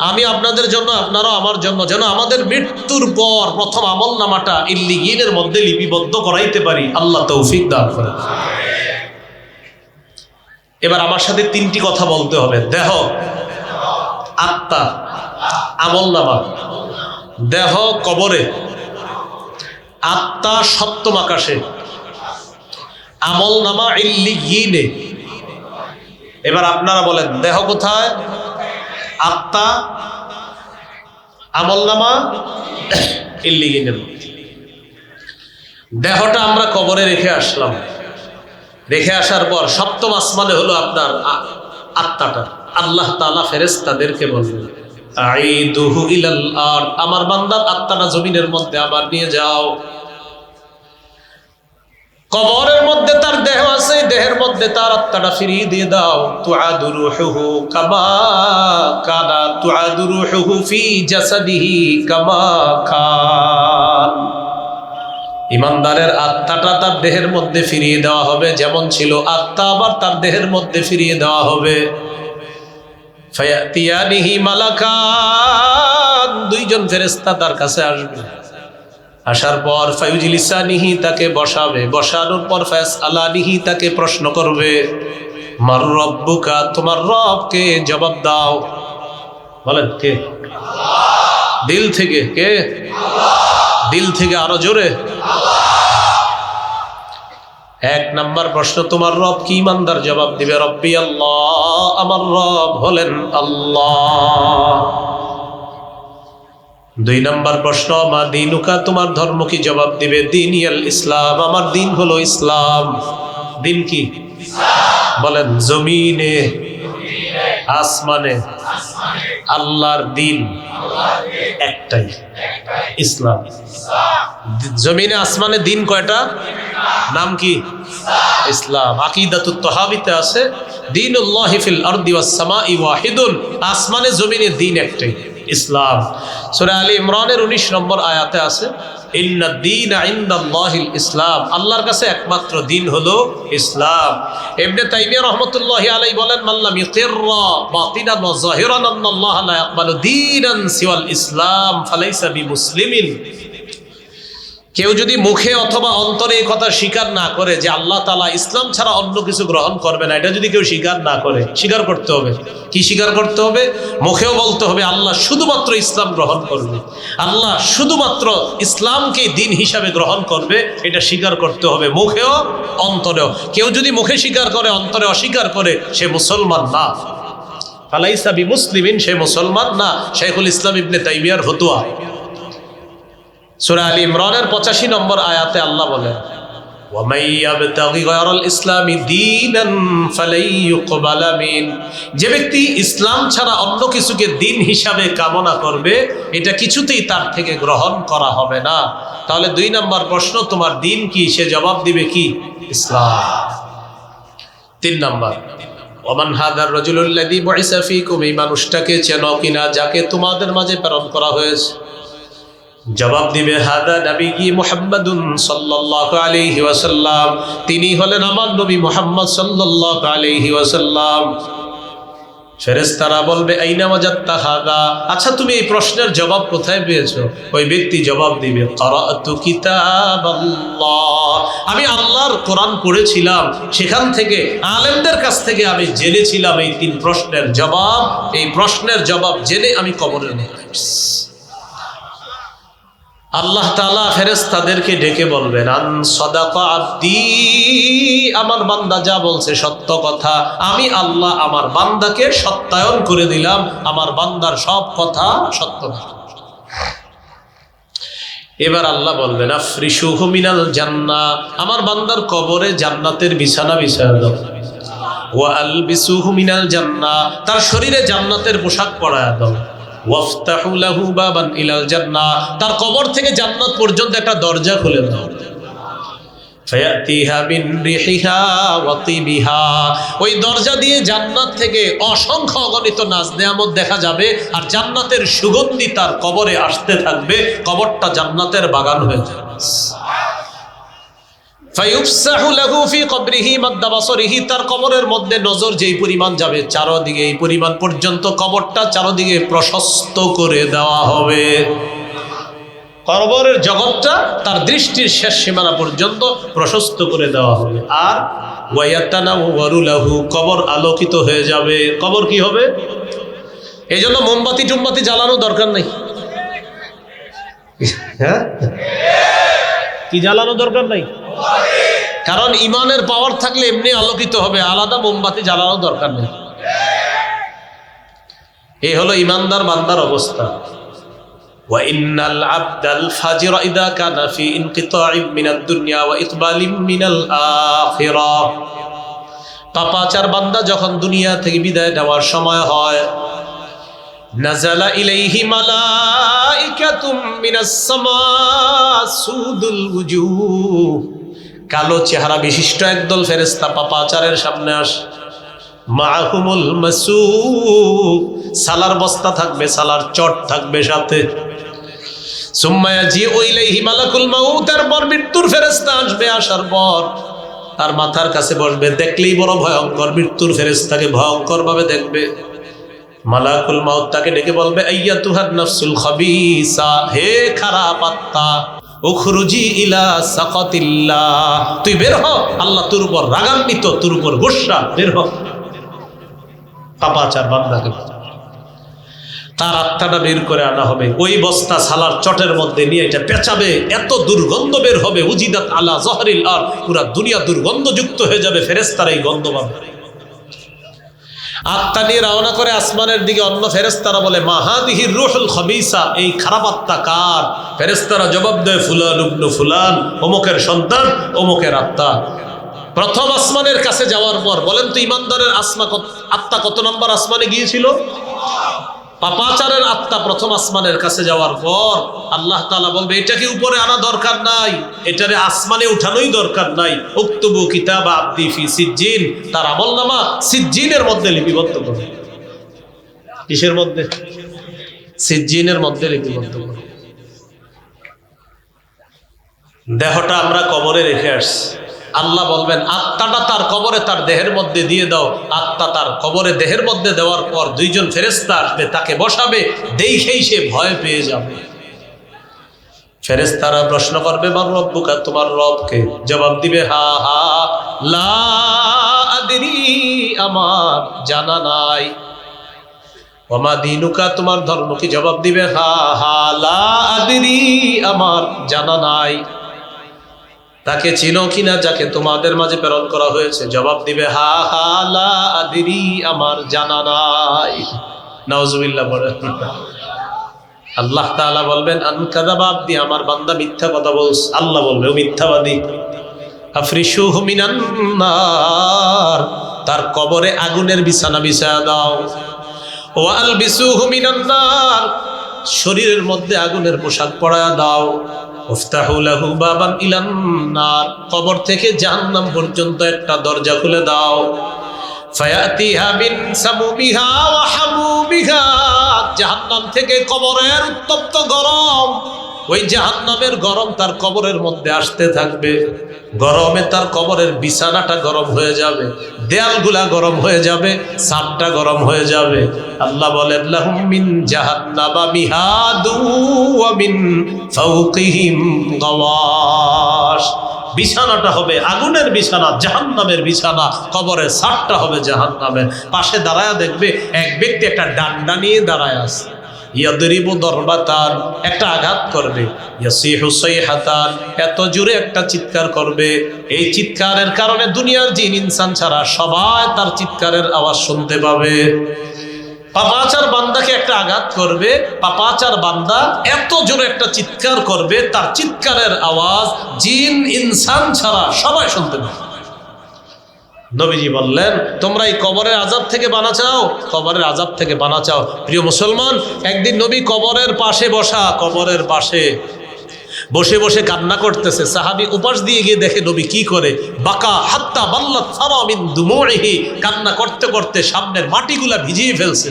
আমি আপনাদের জন্য, আপনারাও আমার জন্য, যেন আমাদের মৃত্যুর পর প্রথম আমল নামাটা ইল্লিয়িনের মধ্যে লিপিবদ্ধ করাইতে পারি। আল্লাহ তৌফিক দান করেন। এবার আমার সাথে তিনটি কথা বলতে হবে: দেহ, আত্মা, আমল নামা। দেহ কবরে, আত্মা সপ্তম আকাশে, আমল নামা ইল্লিয়িনে। এবার আপনারা বলেন দেহ কোথায়? আত্মা, আমল নামা ইল্লিয়িনের। দেহটা আমরা কবরে রেখে আসলাম, রেখে আসার পর সপ্তম আসমানে হলো আপনার আত্মাটা। আল্লাহ তাআলা ফেরেশতাদেরকে বললেন আইদুহু ইলাল আরদ, আমার বান্দার আত্মাটা জমিনের মধ্যে আবার নিয়ে যাও। কবরের মধ্যে তার দেহ আছে, দেহের মধ্যে তার আত্মাটা ফিরিয়ে দিয়ে দাও। তুআদু রূহুহু কামা কানা তুআদু রূহুহু ফি জাসাদিহি কামা কান। ইমানদারের আত্মাটা তার দেহের মধ্যে ফিরিয়ে দেওয়া হবে, যেমন ছিল আত্মা আবার তার দেহের মধ্যে ফিরিয়ে দেওয়া হবে। ফায়াতিয়ানিহি মালাকান, দুইজন ফেরেশতা তার কাছে আসবে। আসার পর ফায়ুজলিসানিহি, তাকে বসাবে। বসানোর পর ফায়াসআলানিহি, তাকে প্রশ্ন করবে মার রব্বুকা, তোমার রবকে, জবাব দাও। বলেন কে? দিল থেকে। কে? দিল থেকে, আরো জোরে। এক নাম্বার প্রশ্ন, তোমার রব কি? ইমানদার জবাব দিবে রব্বি আল্লাহ, আমার রব হলেন আল্লাহ। দুই নাম্বার প্রশ্ন মা দীনুকা, তোমার ধর্ম কি? জবাব দিবে দীনিয়াল ইসলাম, আমার দিন হলো ইসলাম। দিন কি? বলেন জমিনে, আসমানে, আল্লাহর দিন একটাই, ইসলাম। জমিনে আসমানে দিন কয়টা? নাম কি? ইসলাম। আকীদাতুত তাহাবীতে আছে দীনুল্লাহি ফিল আরদি ওয়াস সামাই ওয়াহিদুন, আসমানে জমিনে দিন একটাই, ইসলাম। সূরা আলী ইমরানের 19 নম্বর আয়াতে আছে ইন্নাদ দীনা ইনদাল্লাহিল ইসলাম, আল্লাহর কাছে একমাত্র দিন হলো ইসলাম। ইবনে তাইমিয়া রাহমাতুল্লাহি আলাইহি বলেন মাল্লাম ইকিররা বাতিনান ওয়া যাহিরান আন্নাল্লাহ লা ইয়াকবালু দীনান সিওয়াল ইসলাম ফালাইসা বিমুসলিমিন। কেউ যদি মুখে অথবা অন্তরে এই কথা স্বীকার না করে যে আল্লাহ তাআলা ইসলাম ছাড়া অন্য কিছু গ্রহণ করবে না, এটা যদি কেউ স্বীকার না করে, স্বীকার করতে হবে। কি স্বীকার করতে হবে? মুখেও বলতে হবে আল্লাহ শুধুমাত্র ইসলাম গ্রহণ করবে, আল্লাহ শুধুমাত্র ইসলামকে দিন হিসাবে গ্রহণ করবে, এটা স্বীকার করতে হবে মুখেও অন্তরেও। কেউ যদি মুখে স্বীকার করে অন্তরে অস্বীকার করে, সে মুসলমান না। ফালাইসা বিমুসলিমিন, সে মুসলমান না। শাইখুল ইসলাম ইবনে তাইমিয়ার ফতোয়া। সূরা আলী ইমরানের 85 নম্বর আয়াতে আল্লাহ বলেন ওয়ামাই ইয়াবতাগি গায়রাল ইসলামি দীনান ফালাই ইউকবালা মিন, যে ব্যক্তি ইসলাম ছাড়া অন্য কিছুকে দিন হিসাবে কামনা করবে, এটা কিছুতেই তার থেকে গ্রহণ করা হবে না। তাহলে 2 নম্বর প্রশ্ন, তোমার দিন কি? সে জবাব দিবে কি? ইসলাম। 3 নম্বর ওমান হাদার রাজুলুল্লাযী বুইসা ফীকুম, এই মানুষটাকে চেনো কিনা যাকে তোমাদের মাঝে প্রেরণ করা হয়েছে? জবাব দিবে হাদা নবী মুহাম্মাদুন সাল্লাল্লাহু আলাইহি ওয়াসাল্লাম, তিনি হলেন আমার নবী মুহাম্মদ সাল্লাল্লাহু আলাইহি ওয়াসাল্লাম। ফেরেশতারা বলবে আইনা ওয়াজাদতা হাদা, আচ্ছা তুমি এই প্রশ্নের জবাব কোথায় পেয়েছো? ওই ব্যক্তি জবাব দিবে ক্বারাআতু কিতাবাল্লাহ, আমি আল্লাহর কোরআন পড়েছিলাম, সেখান থেকে আলেমদের কাছ থেকে আমি জেনেছিলাম এই 3 প্রশ্নের জবাব। এই প্রশ্নের জবাব জেনে আমি কবরের মধ্যে এসেছি। আল্লাহ তাআলা ফেরেশতাদেরকে ডেকে বলবেন আন সাদাকা আব্দি, আমার বান্দা যা বলছে সত্য কথা, আমি আল্লাহ আমার বান্দাকে সত্যায়ন করে দিলাম, আমার বান্দার সব কথা সত্য। এবার আল্লাহ বলবেন আফরিশুহু মিনাল জান্নাহ, আমার বান্দার কবরে জান্নাতের বিছানা বিছায়া দাও। ওয়া আলবিসুহু মিনাল জান্নাহ, তার শরীরে জান্নাতের পোশাক পরায়া দাও। ওয়াফতাহু লাহু বাবান ইলাল জান্নাহ, তার কবর থেকে জান্নাত পর্যন্ত একটা দরজা খুলে দাও। ফায়াতিহা মিন রিহিহা ওয়া তিবিহা, ওই দরজা দিয়ে জান্নাত থেকে অসংখ্য অগণিত নাজ নেয়ামত দেখা যাবে, আর জান্নাতের সুগন্ধি তার কবরে আসতে থাকবে, কবরটা জান্নাতের বাগান হয়ে যাবে। ফায়ুফসাহু লাহু ফি কবরিহি মাদ্দা বাসরিহি, তার কবরের মধ্যে নজর যেই পরিমাণ যাবে চারদিকে, এই পরিমাণ পর্যন্ত কবরটা চারদিকে প্রশস্ত করে দেওয়া হবে। কবরের জগৎটা তার দৃষ্টির শেষ সীমানা পর্যন্ত প্রশস্ত করে দেওয়া হবে। আর ওয়ায়াতানাওয়ারু লাহু, কবর আলোকিত হয়ে যাবে। কবর কি হবে? এই জন্য মোমবাতি টুমবাতি জ্বালানো দরকার নেই। হ্যাঁ, কি জ্বালানো দরকার নাই? কারণ ইমানের পাওয়ার থাকলে এমনি আলোকিত হবে, আলাদা মোমবাতি জ্বালানো দরকার নেই। এই হলো ইমানদার বান্দার অবস্থা। وَإِنَّ الْعَبْدَ الْفَاجِرَ إِذَا كَانَ فِي انقطاع من الدنيا وإقبال من الآخرة। পাপাচার বান্দা যখন দুনিয়া থেকে বিদায় নেওয়ার সময় হয়, নাযালা ইলাইহি মালাইকাতুম মিনাস সামা সুদুল ওয়ুজুহ, কালো চেহারা বিশিষ্ট একদল ফেরেশতা পাপাচারের সামনে আসে। মাহুমুল মাসু, সালার বস্তা থাকবে, সালার চট থাকবে সাথে। সুম্মা ইয়াজিউ ইলাইহি মালাকুল মাউত, তারপর মৃত্যুর ফেরেশতা আসবে। আসার পর তার মাথার কাছে বসবে, দেখলেই বড় ভয়ঙ্কর, মৃত্যুর ফেরেশতাকে ভয়ঙ্কর ভাবে দেখবে। মালাকুল মাউত তাকে ডেকে বলবে, আইয়াতুহান নাফসুল খাবিসা, হে খারাপ আত্মা, উখরুজি ইলা সাকাতিল্লাহ, তুই বের হ, আল্লাহ তোর উপর রাগান্বিত, তোর উপর গোসা, বের হ। পাপাচার বান্দাকে তার আত্মাটা বের করে আনা হবে, ওই বস্তা সালার চটের মধ্যে নিয়ে এটা পেঁচাবে, এত দুর্গন্ধ বের হবে, উজিদাত আলা জহরিল আরদ, পুরা দুনিয়া দুর্গন্ধযুক্ত হয়ে যাবে, ফেরেশতারা এই গন্ধ পাবে। আত্মা নিয়ে রওনা করে আসমানের দিকে। অন্য ফেরেশতারা বলে, মা হাদিহি রূহুল খাবিসা, এই খারাপ আত্মা কার? ফেরেশতারা জবাব দেয়, ফুলান ইবনু ফুলান, অমুকের সন্তান, অমুকের আত্মা। প্রথম আসমানের কাছে যাওয়ার পর বলেন তো, ইমানদারের আত্মা কত নম্বর আসমানে গিয়েছিল? পাপাচারের আত্মা প্রথম আসমানের কাছে যাওয়ার পর আল্লাহ তাআলা বলবে, এটাকে উপরে আনা দরকার নাই, এটারে আসমানে উঠানোই দরকার নাই। উকতুবু কিতাব আবদি ফি সিজ্জিন, তার আমলনামা সিজ্জিনের মধ্যে লিপিবদ্ধ করো। কিসের মধ্যে? সিজ্জিনের মধ্যে লিপিবদ্ধ করো। দেহটা আমরা কবরে রেখে আসছি, আল্লাহ বলবেন আত্মাটা তার কবরে তার দেহের মধ্যে দিয়ে দাও। আত্মা তার কবরে দেহের মধ্যে দেওয়ার পর দুইজন ফেরেশতা আসবে, তাকে বসাবে, দেখেই সে ভয় পেয়ে যাবে। ফেরেশতারা প্রশ্ন করবে, মান রব্বুকা, তোমার রবকে? জবাব দিবে, হা হা লা আদরি, আমার জানা নাই। ওমা দীনুকা, তোমার ধর্ম কি? জবাব দিবে, হা হা লা আদরি, আমার জানা নাই। তাকে চিনো কিনা যাকে তোমাদের মাঝে প্রেরণ করা হয়েছে? জবাব দিবে, হা হা লা আদরি, আমার জানা নাই। নাউজুবিল্লাহ বলেন। আল্লাহ তাআলা বলবেন, আনকাযাবা আবদি, আমার বান্দা মিথ্যা কথা বলছে। আল্লাহ বলবে, ও মিথ্যাবাদী। আফরিশুহু মিনান নার, তার কবরে আগুনের বিছানা বিছায়া দাও। ওয়া আলবিসুহু মিনান নার, শরীরের মধ্যে আগুনের পোশাক পরায়া দাও। উফতাহু লাহু বাবান ইলান নার, কবর থেকে জাহান্নাম পর্যন্ত একটা দরজা খুলে দাও। ফায়াতিহা মিন সামুমিহা ওয়া হামুমিহা, জাহান্নাম থেকে কবরের উত্তপ্ত গরম, ওই জাহান্নামের গরম তার কবরের মধ্যে আসতে থাকবে। গরমে তার কবরের বিছানাটা গরম হয়ে যাবে, দেয়ালগুলা গরম হয়ে যাবে, ছাদটা গরম হয়ে যাবে। আল্লাহ বলেন, লাহুম মিন জাহান্নামা মিহাদু ওয়া মিন ফাওকিহিম গাওয়াশ, বিছানাটা হবে আগুনের বিছানা, জাহান্নামের বিছানা, কবরের ছাদটা হবে জাহান্নামের। পাশে দাঁড়ায় দেখবে এক ব্যক্তি একটা ডান্ডা নিয়ে দাঁড়ায় আছে। ইয়াদরিবু দরবাতান, একটা আঘাত করবে। ইয়াসিহু সাইহাতান, এত জোরে একটা চিৎকার করবে, এই চিৎকারের কারণে দুনিয়ার জিন ইনসান ছাড়া সবাই তার চিৎকারের আওয়াজ শুনতে পাবে। পাপাচার বান্দাকে একটা আঘাত করবে, পাপাচার বান্দা এত জোরে একটা চিৎকার করবে, তার চিৎকারের আওয়াজ জিন ইনসান ছাড়া সবাই শুনতে পাবে। নবীজি বললেন, তোমরা এই কবরের আযাব থেকে বানা চাও, কবরের আযাব থেকে বানা চাও। প্রিয় মুসলমান, একদিন নবী কবরের পাশে বসা, কবরের পাশে বসে বসে কান্না করতেছে। সাহাবী উপাস দিয়ে গিয়ে দেখে নবী কি করে, বাকা হাত্তা বাল্লাত সারা মিন দুমুইহি, কান্না করতে করতে সামনের মাটিগুলা ভিজিয়ে ফেলছে।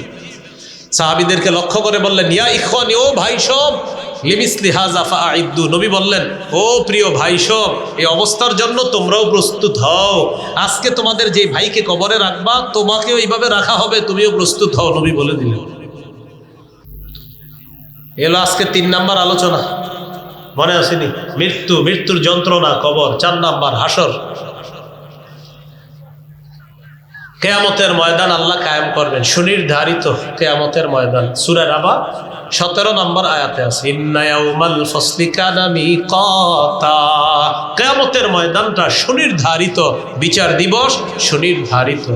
সাহাবীদেরকে লক্ষ্য করে বললেন, ইয়া ইখওয়ানি, ও ভাই সব, লিমিসলি হাযা ফাআইদ্দু, নবী বললেন, ও প্রিয় ভাই সব, এই অবস্থার জন্য তোমরাও প্রস্তুত হও। আজকে তোমাদের যে ভাইকে কবরে রাখবা, তোমাকেও এইভাবে রাখা হবে, তুমিও প্রস্তুত হও, নবী বলে দিলেন। এলো আজকে 3 নাম্বার আলোচনা, মনে আসেনি? মৃত্যু, মৃত্যুর যন্ত্রণা, কবর। 4 নাম্বার হাসর। কিয়ামতের ময়দান আল্লাহ কায়েম করবেন, সুনির্ধারিত কিয়ামতের ময়দান। সূরা রাবা 17 নম্বর আয়াতে আছে ইন্না ইয়াউমাল ফাসলি কানা মিকাতা, কিয়ামতের ময়দানটা সুনির্ধারিত, বিচার দিবস সুনির্ধারিত।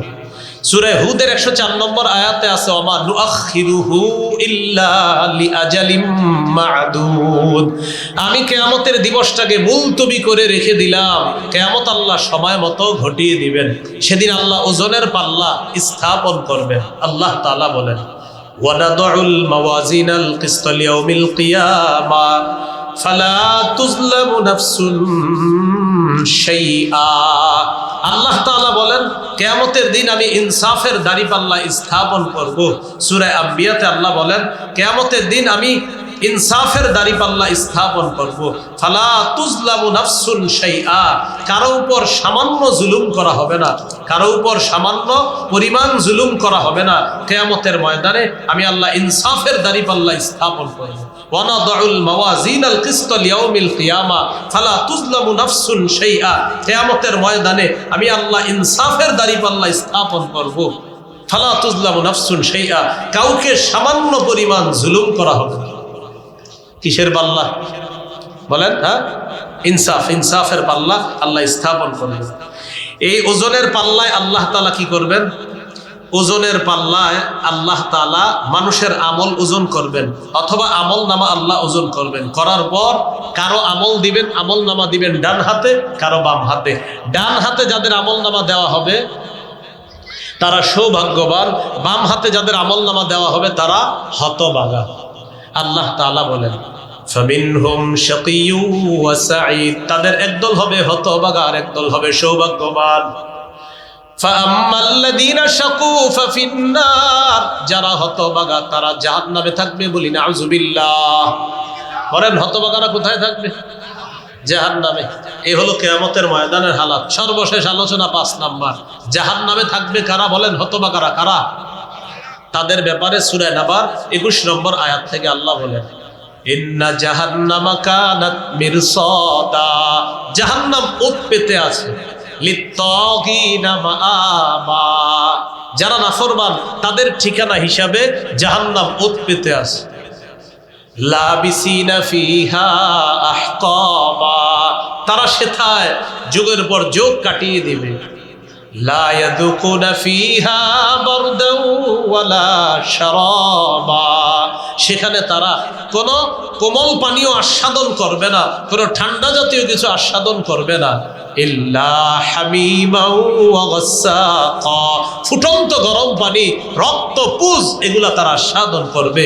সূরা হুদের 104 নম্বর আয়াতে আছে ওমা নুআখিরুহু ইল্লা লিআজালিম মা'দুদ, আমি কিয়ামতের দিবসটাকে মুলতবি করে রেখে দিলাম, কিয়ামত আল্লাহ সময় মতো ঘটিয়ে দিবেন। সেদিন আল্লাহ ওজনের পাল্লা স্থাপন করবেন। আল্লাহ তাআলা বলেন ওয়ানাদউল মাওয়াজিনাল কিসতা লিয়াউমিল কিয়ামা ফালা তুজলামু নাফসুন শাইআ, আল্লাহ তাআলা বলেন কিয়ামতের দিন আমি ইনসাফের দাঁড়িপাল্লা স্থাপন করব। সূরা আম্বিয়াতে আল্লাহ বলেন কিয়ামতের দিন আমি ইনসাফের দাঁড়িপাল্লা স্থাপন করব। ফালা তুজলামু নাফসুন শাইআ, কারো উপর সামান্য জুলুম করা হবে না, কারো উপর সামান্য পরিমাণ জুলুম করা হবে না। কিয়ামতের ময়দানে আমি আল্লাহ ইনসাফের দাঁড়িপাল্লা স্থাপন করব। ওয়ানাদউল মাওয়াজিনাল কিসতা লিয়াউমিল কিয়ামা ফালা তুজলামু নাফসুন শাইআ, কিয়ামতের ময়দানে আমি আল্লাহ ইনসাফের দাঁড়িপাল্লা স্থাপন করব। ফালা তুজলামু নাফসুন শাইআ, কাউকে সামান্য পরিমাণ জুলুম করা হবে না। কিসের পাল্লা বলেন? হ্যাঁ, ইনসাফ, ইনসাফের পাল্লা আল্লাহ স্থাপন করবেন। এই ওজনের পাল্লায় আল্লাহ তাআলা কি করবেন? ওজনের পাল্লায় আল্লাহ তাআলা মানুষের আমল ওজন করবেন, অথবা আমল নামা আল্লাহ ওজন করবেন। করার পর কারো আমল দিবেন, আমল নামা দিবেন ডান হাতে, কারো বাম হাতে। ডান হাতে যাদের আমল নামা দেওয়া হবে তারা সৌভাগ্যবান, বাম হাতে যাদের আমল নামা দেওয়া হবে তারা হতভাগা। আল্লাহ তাআলা বলেন ফামিনহুম শাকিয়্যুন ওয়া সাঈদ, তাদের একদল হবে হতভাগা আর একদল হবে সৌভাগ্যবান। ফাআম্মাল্লাযীনা শাকু ফাফিন্নার, যারা হতভাগা তারা জাহান্নামে থাকবে। বলি নাউযুবিল্লাহ। বলেন হতভাগারা কোথায় থাকবে? জাহান্নামে। এই হলো কিয়ামতের ময়দানের হালাত। সর্বশেষ আলোচনা 5 নাম্বার, জাহান্নামে থাকবে কারা? বলেন হতভাগারা কারা? তাদের ব্যাপারে সূরা নাবার 21 নম্বর আয়াত থেকে আল্লাহ বলেন ইন্না জাহান্নামা কানাত মিরসাদা, জাহান্নাম ওত পেতে আছে, লিত্তাগিনা মাআবা, যারা নাফরমান তাদের ঠিকানা হিসাবে জাহান্নাম ওত পেতে আছে। লাবিসিনা ফিহা আহকাবা, তারা সেথায় যুগের পর যুগ কাটিয়ে দিবে। লা ইয়াযুকুনা ফিহা বারদান ওয়ালা শারাবা, সেখানে তারা কোনো কোমল পানীয় আস্বাদন করবে না, কোনো ঠান্ডা জাতীয় কিছু আস্বাদন করবে না। ইল্লা হামিমা ওয়া গাসসাকা, ফুটন্ত গরম পানি, রক্ত, পুজ এগুলা তারা আস্বাদন করবে।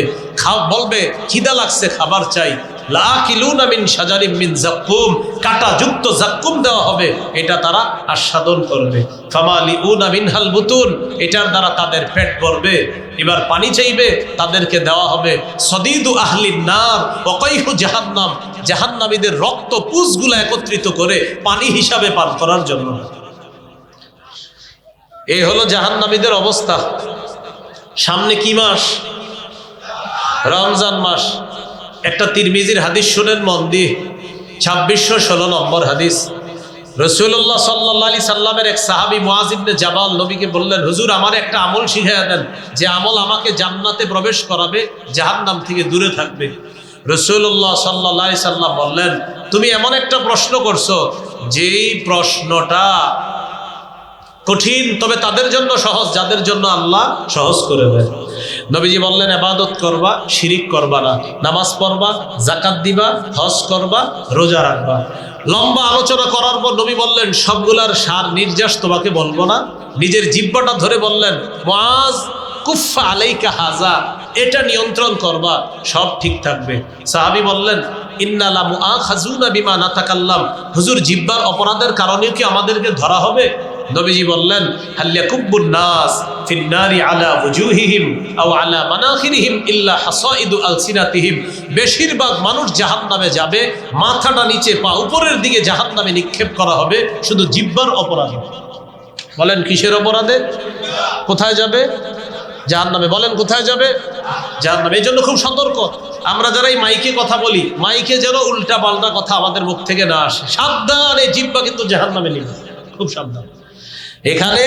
বলবে খিদা লাগছে, খাবার চাই। লাকিলুনা মিন শাজারিম মিন যাক্কুম, কাঁটাযুক্ত যাক্কুম দেওয়া হবে, এটা তারা আস্বাদন করবে। ফামালিউনা মিনহাল বুতুন, এটার দ্বারা তাদের পেট ভরবে। এবার পানি চাইবে, তাদেরকে দেওয়া হবে সদীদু আহলিন নার ওয়া কাইহু জাহান্নাম, জাহান্নামীদের রক্ত পুজগুলো একত্রিত করে পানি হিসাবে পান করার জন্য। এই হলো জাহান্নামীদের অবস্থা। সামনে কি মাস? রমজান মাস। একটা তিরমিজির হাদিস শুনেন মন দিয়ে, 2616 নম্বর হাদিস। রাসূলুল্লাহ সাল্লাল্লাহু আলাইহি সাল্লামের এক সাহাবী মুআয ইবনে জাবাল নবীকে বললেন, হুজুর আমার একটা আমল শিখিয়ে দেন, যে আমল আমাকে জান্নাতে প্রবেশ করাবে, জাহান্নাম থেকে দূরে থাকবে। রাসূলুল্লাহ সাল্লাল্লাহু আলাইহি সাল্লাম বললেন, তুমি এমন একটা প্রশ্ন করছো যেই প্রশ্নটা কঠিন, তবে তাদের জন্য সহজ যাদের জন্য আল্লাহ সহজ করে দেয়। নবীজি বললেন, ইবাদত করবা, শিরিক করবা না, নামাজ পড়বা, যাকাত দিবা, হজ করবা, রোজা রাখবা। লম্বা আলোচনা করার পর নবী বললেন, সবগুলার সার নির্যাস তোমাকে বলবো না। নিজের জিহ্বাটা ধরে বললেন, মুআজ কুফা আলাইকা হাজা, এটা নিয়ন্ত্রণ করবা, সব ঠিক থাকবে। সাহাবী বললেন, ইন্না লা মুআখাযুনা বিমা নাতাকাল্লাম, হুজুর জিহ্বার অপরাধের কারণেও কি আমাদেরকে ধরা হবে? নবীজি বললেন, হাল ইয়াকুব্বুন নাস ফিন নারি আলা ওয়ুজুহিহিম আও আলা মানাখিরিহিম ইল্লা হাসাইদু আলসিনাতিহিম, বেশিরভাগ মানুষ জাহান্নামে যাবে, মাথাটা নিচে পা উপরের দিকে জাহান্নামে নিক্ষেপ করা হবে, শুধু জিহ্বার অপরাধে। বলেন কিসের অপরাধে? কোথায় যাবে? জাহান্নামে। বলেন কোথায় যাবে? জাহান্নামে। এই জন্য খুব সতর্ক আমরা যারা এই মাইকে কথা বলি, মাইকে যেন উল্টা পাল্টা কথা আমাদের মুখ থেকে না আসে। সাবধান, এই জিহ্বা কিন্তু জাহান্নামে নিবে, খুব সাবধান। এখানে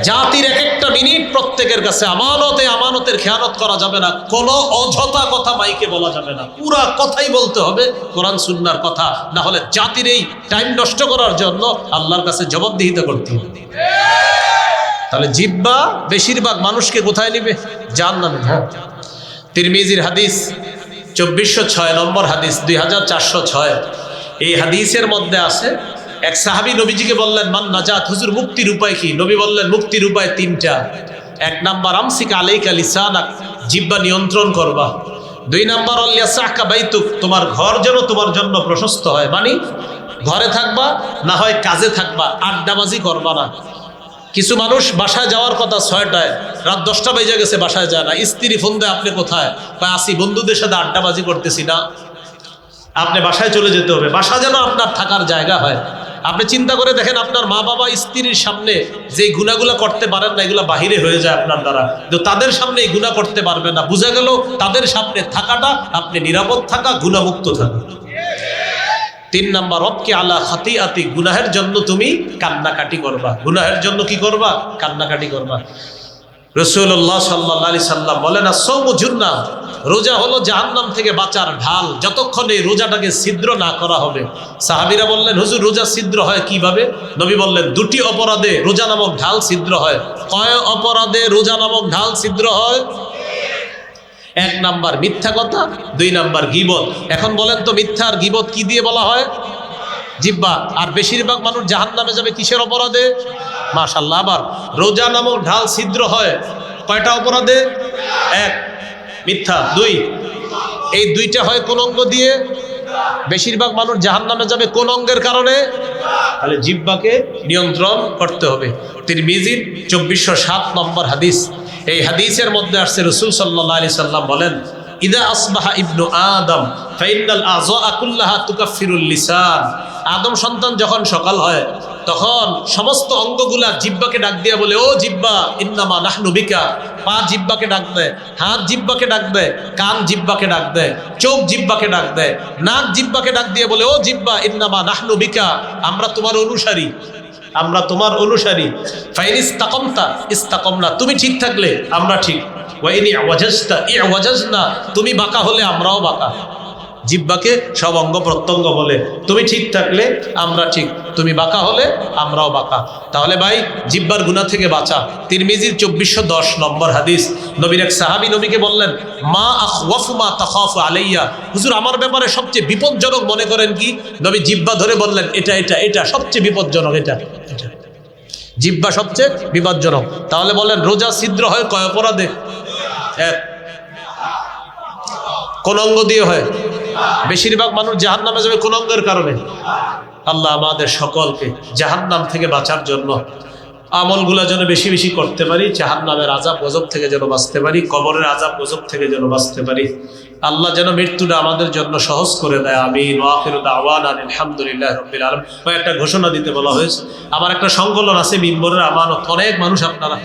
জাতির এক একটা মিনিট প্রত্যেকের কাছে আমানতে, আমানতের খেয়ানত করা যাবে না, কোনো অযথা কথা মাইকে বলা যাবে না, পুরা কথাই বলতে হবে কোরআন সুন্নাহর কথা, না হলে জাতির এই টাইম নষ্ট করার জন্য আল্লাহর কাছে জবাবদিহিতা করতে হবে। তাহলে জিহ্বা বেশিরভাগ মানুষকে কোথায় নিবে? জাহান্নামে। তিরমিজির হাদিস 2406 নম্বর হাদিস, 2406। এই হাদিসের মধ্যে আছে, এক সাহাবী নবীজিকে বললেন মান নাজাত, হুজুর মুক্তির উপায় কি? নবী বললেন মুক্তির উপায় তিনটা। এক নাম্বার আমসিকা আলাইকা লিসানাক, জিহ্বা নিয়ন্ত্রণ করবা। দুই নাম্বার আলিয়াসাকা বাইতুক, তোমার ঘর যেন তোমার জন্য প্রশস্ত হয়, মানে ঘরে থাকবা, না হয় কাজে থাকবা, আড্ডাবাজি করবা না। কিছু মানুষ বাসায় যাওয়ার কথা 6টায়, রাত 10টা বেজে গেছে বাসায় যায় না। স্ত্রী ফোন দেয়, আপনি কোথায়? আসি বন্ধুদের সাথে আড্ডাবাজি করতেছি। না, আপনি বাসায় চলে যেতে হবে, বাসা যেন আপনার থাকার জায়গা হয়। আপনি চিন্তা করে দেখেন, আপনার মা বাবা স্ত্রীর সামনে যে গুনাহগুলো করতে পারেন না, এগুলো বাহিরে হয়ে যায় আপনার দ্বারা, কিন্তু তাদের সামনে এই গুনাহ করতে পারবেন না। বোঝা গেল তাদের সামনে থাকাটা আপনি নিরাপদ থাকা, গুনাহমুক্ত থাকা। 3 নাম্বার রবকে আলা খাতিআতি, গুনাহের জন্য তুমি কান্নাকাটি করবা। গুনাহের জন্য কি করবা? কান্নাকাটি করবা। রাসূলুল্লাহ সাল্লাল্লাহু আলাইহি সাল্লাম বলেন আস-সাওমু জুন্নাহ, রোজা হলো জাহান্নাম থেকে বাঁচার ঢাল, যতক্ষণ এই রোজাটাকে ছিদ্র না করা হবে। সাহাবীরা বললেন হুজুর রোজা ছিদ্র হয় কিভাবে? নবী বললেন 2টি অপরাধে রোজা নামক ঢাল ছিদ্র হয়। কয় অপরাধে রোজা নামক ঢাল ছিদ্র হয়? 1 নাম্বার মিথ্যা কথা, 2 নাম্বার গীবত। এখন বলেন তো মিথ্যা আর গীবত কি দিয়ে বলা হয়? জিহ্বা। আর বেশিরভাগ মানুষ জাহান্নামে যাবে কিসের অপরাধে? মাশাআল্লাহ। আবার রোজা নামক ঢাল ছিদ্র হয় কয়টা অপরাধে? 1 মিথ্যা, 2 এই 2টা হয় কোন অঙ্গ দিয়ে? বেশিরভাগ মানুষ জাহান্নামে যাবে কোন অঙ্গের কারণে? তাহলে জিহ্বাকে নিয়ন্ত্রণ করতে হবে। তিরমিজির 2407 নম্বর হাদিস, এই হাদিসের মধ্যে আসছে রাসূল সাল্লাল্লাহু আলাইহি সাল্লাম বলেন ইদা আসবাহা ইবনু আদম ফাইনাল আযা কুল্লাহা তুকাফিরুল লিসান, আদম সন্তান যখন সকাল হয় তখন সমস্ত অঙ্গগুলা জিহ্বাকে ডাক দিয়ে বলে ও জিহ্বা ইন্নামা নাহনু বিকা। পা জিহ্বাকে ডাক দেয়, হাত জিহ্বাকে ডাক দেয়, কান জিহ্বাকে ডাক দেয়, চোখ জিহ্বাকে ডাক দেয়, নাক জিহ্বাকে ডাক দিয়ে বলে ও জিহ্বা ইন্নামা নাহনু বিকা, আমরা তোমার অনুসারী, আমরা তোমার অনুসারী। ফাইন ইস্তাকামতা ইস্তাকামনা, তুমি ঠিক থাকলে আমরা ঠিক। ওয়াইন ইওয়াজাজতা ইওয়াজাজনা, তুমি বাঁকা হলে আমরাও বাঁকা। জিহ্বাকে সব অঙ্গ প্রত্যঙ্গ বলে তুমি ঠিক থাকলে আমরা ঠিক, তুমি বাঁকা হলে আমরাও বাঁকা। তাহলে ভাই জিহ্বার গুনাহ থেকে বাঁচা। তিরমিজির 2410 নম্বর হাদিস, নবীর এক সাহাবী নবীকে বললেন মা আখওয়াফু মা তাখাফু আলাইয়া, হুজুর আমার ব্যাপারে সবচেয়ে বিপজ্জনক মনে করেন কি? নবী জিহ্বা ধরে বললেন এটা এটা এটা সবচেয়ে বিপজ্জনক, এটা এটা জিহ্বা সবচেয়ে বিপজ্জনক। তাহলে বলেন রোজা ছিদ্র হয় কয় অপরাধে? 1 কোন অঙ্গ দিয়ে হয়? বেশিরভাগ মানুষ জাহান্নামে যাবে কোন অঙ্গের কারণে? আল্লাহ আমাদের সকলকে জাহান্নাম থেকে বাঁচার জন্য আমলগুলা যেন বেশি বেশি করতে পারি, জাহান্নামের আযাব গজব থেকে যেন বাঁচতে পারি, কবরের আযাব গজব থেকে যেন বাঁচতে পারি। আল্লাহ যেন মৃত্যুটা আমাদের জন্য সহজ করে দেয়। আমিন। ওয়া আখিরু দাওয়ানা আলহামদুলিল্লাহি রাব্বিল আলামিন। একটা ঘোষণা দিতে বলা হয়েছে, আমার একটা সংকলন আছে মিম্বরের আমানত, অনেক মানুষ আপনারা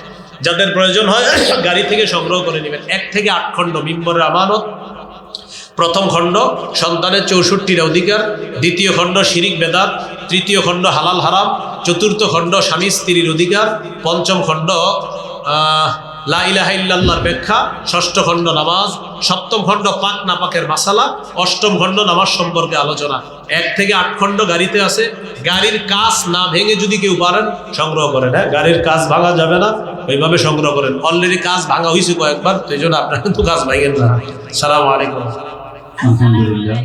যাদের প্রয়োজন হয় গাড়ি থেকে সংগ্রহ করে নেবেন। 1 থেকে 8 খণ্ড মিম্বরের আমানত। প্রথম খণ্ড সন্তানের 64টা অধিকার, দ্বিতীয় খণ্ড শিরিক বেদাত, তৃতীয় খণ্ড হালাল হারাম, চতুর্থ খণ্ড স্বামী স্ত্রীর অধিকার, পঞ্চম খণ্ড লা ইলাহা ইল্লাল্লাহর ব্যাখ্যা, ষষ্ঠ খণ্ড নামাজ, সপ্তম খণ্ড পাক নাপাকের মাসালা, অষ্টম খণ্ড নামাজ সম্পর্কে আলোচনা। 1 থেকে 8 খণ্ড গাড়িতে আছে। গাড়ির কাজ না ভেঙে যদি কেউ পারেন সংগ্রহ করেন। হ্যাঁ, গাড়ির কাজ ভাঙা যাবে না, ওইভাবে সংগ্রহ করেন। অলরেডি কাজ ভাঙা হয়েছে কয়েকবার, তো এই জন্য আপনারা কিন্তু কাজ ভাঙেন না। আসসালামু আলাইকুম। আলহামদুলিল্লাহ।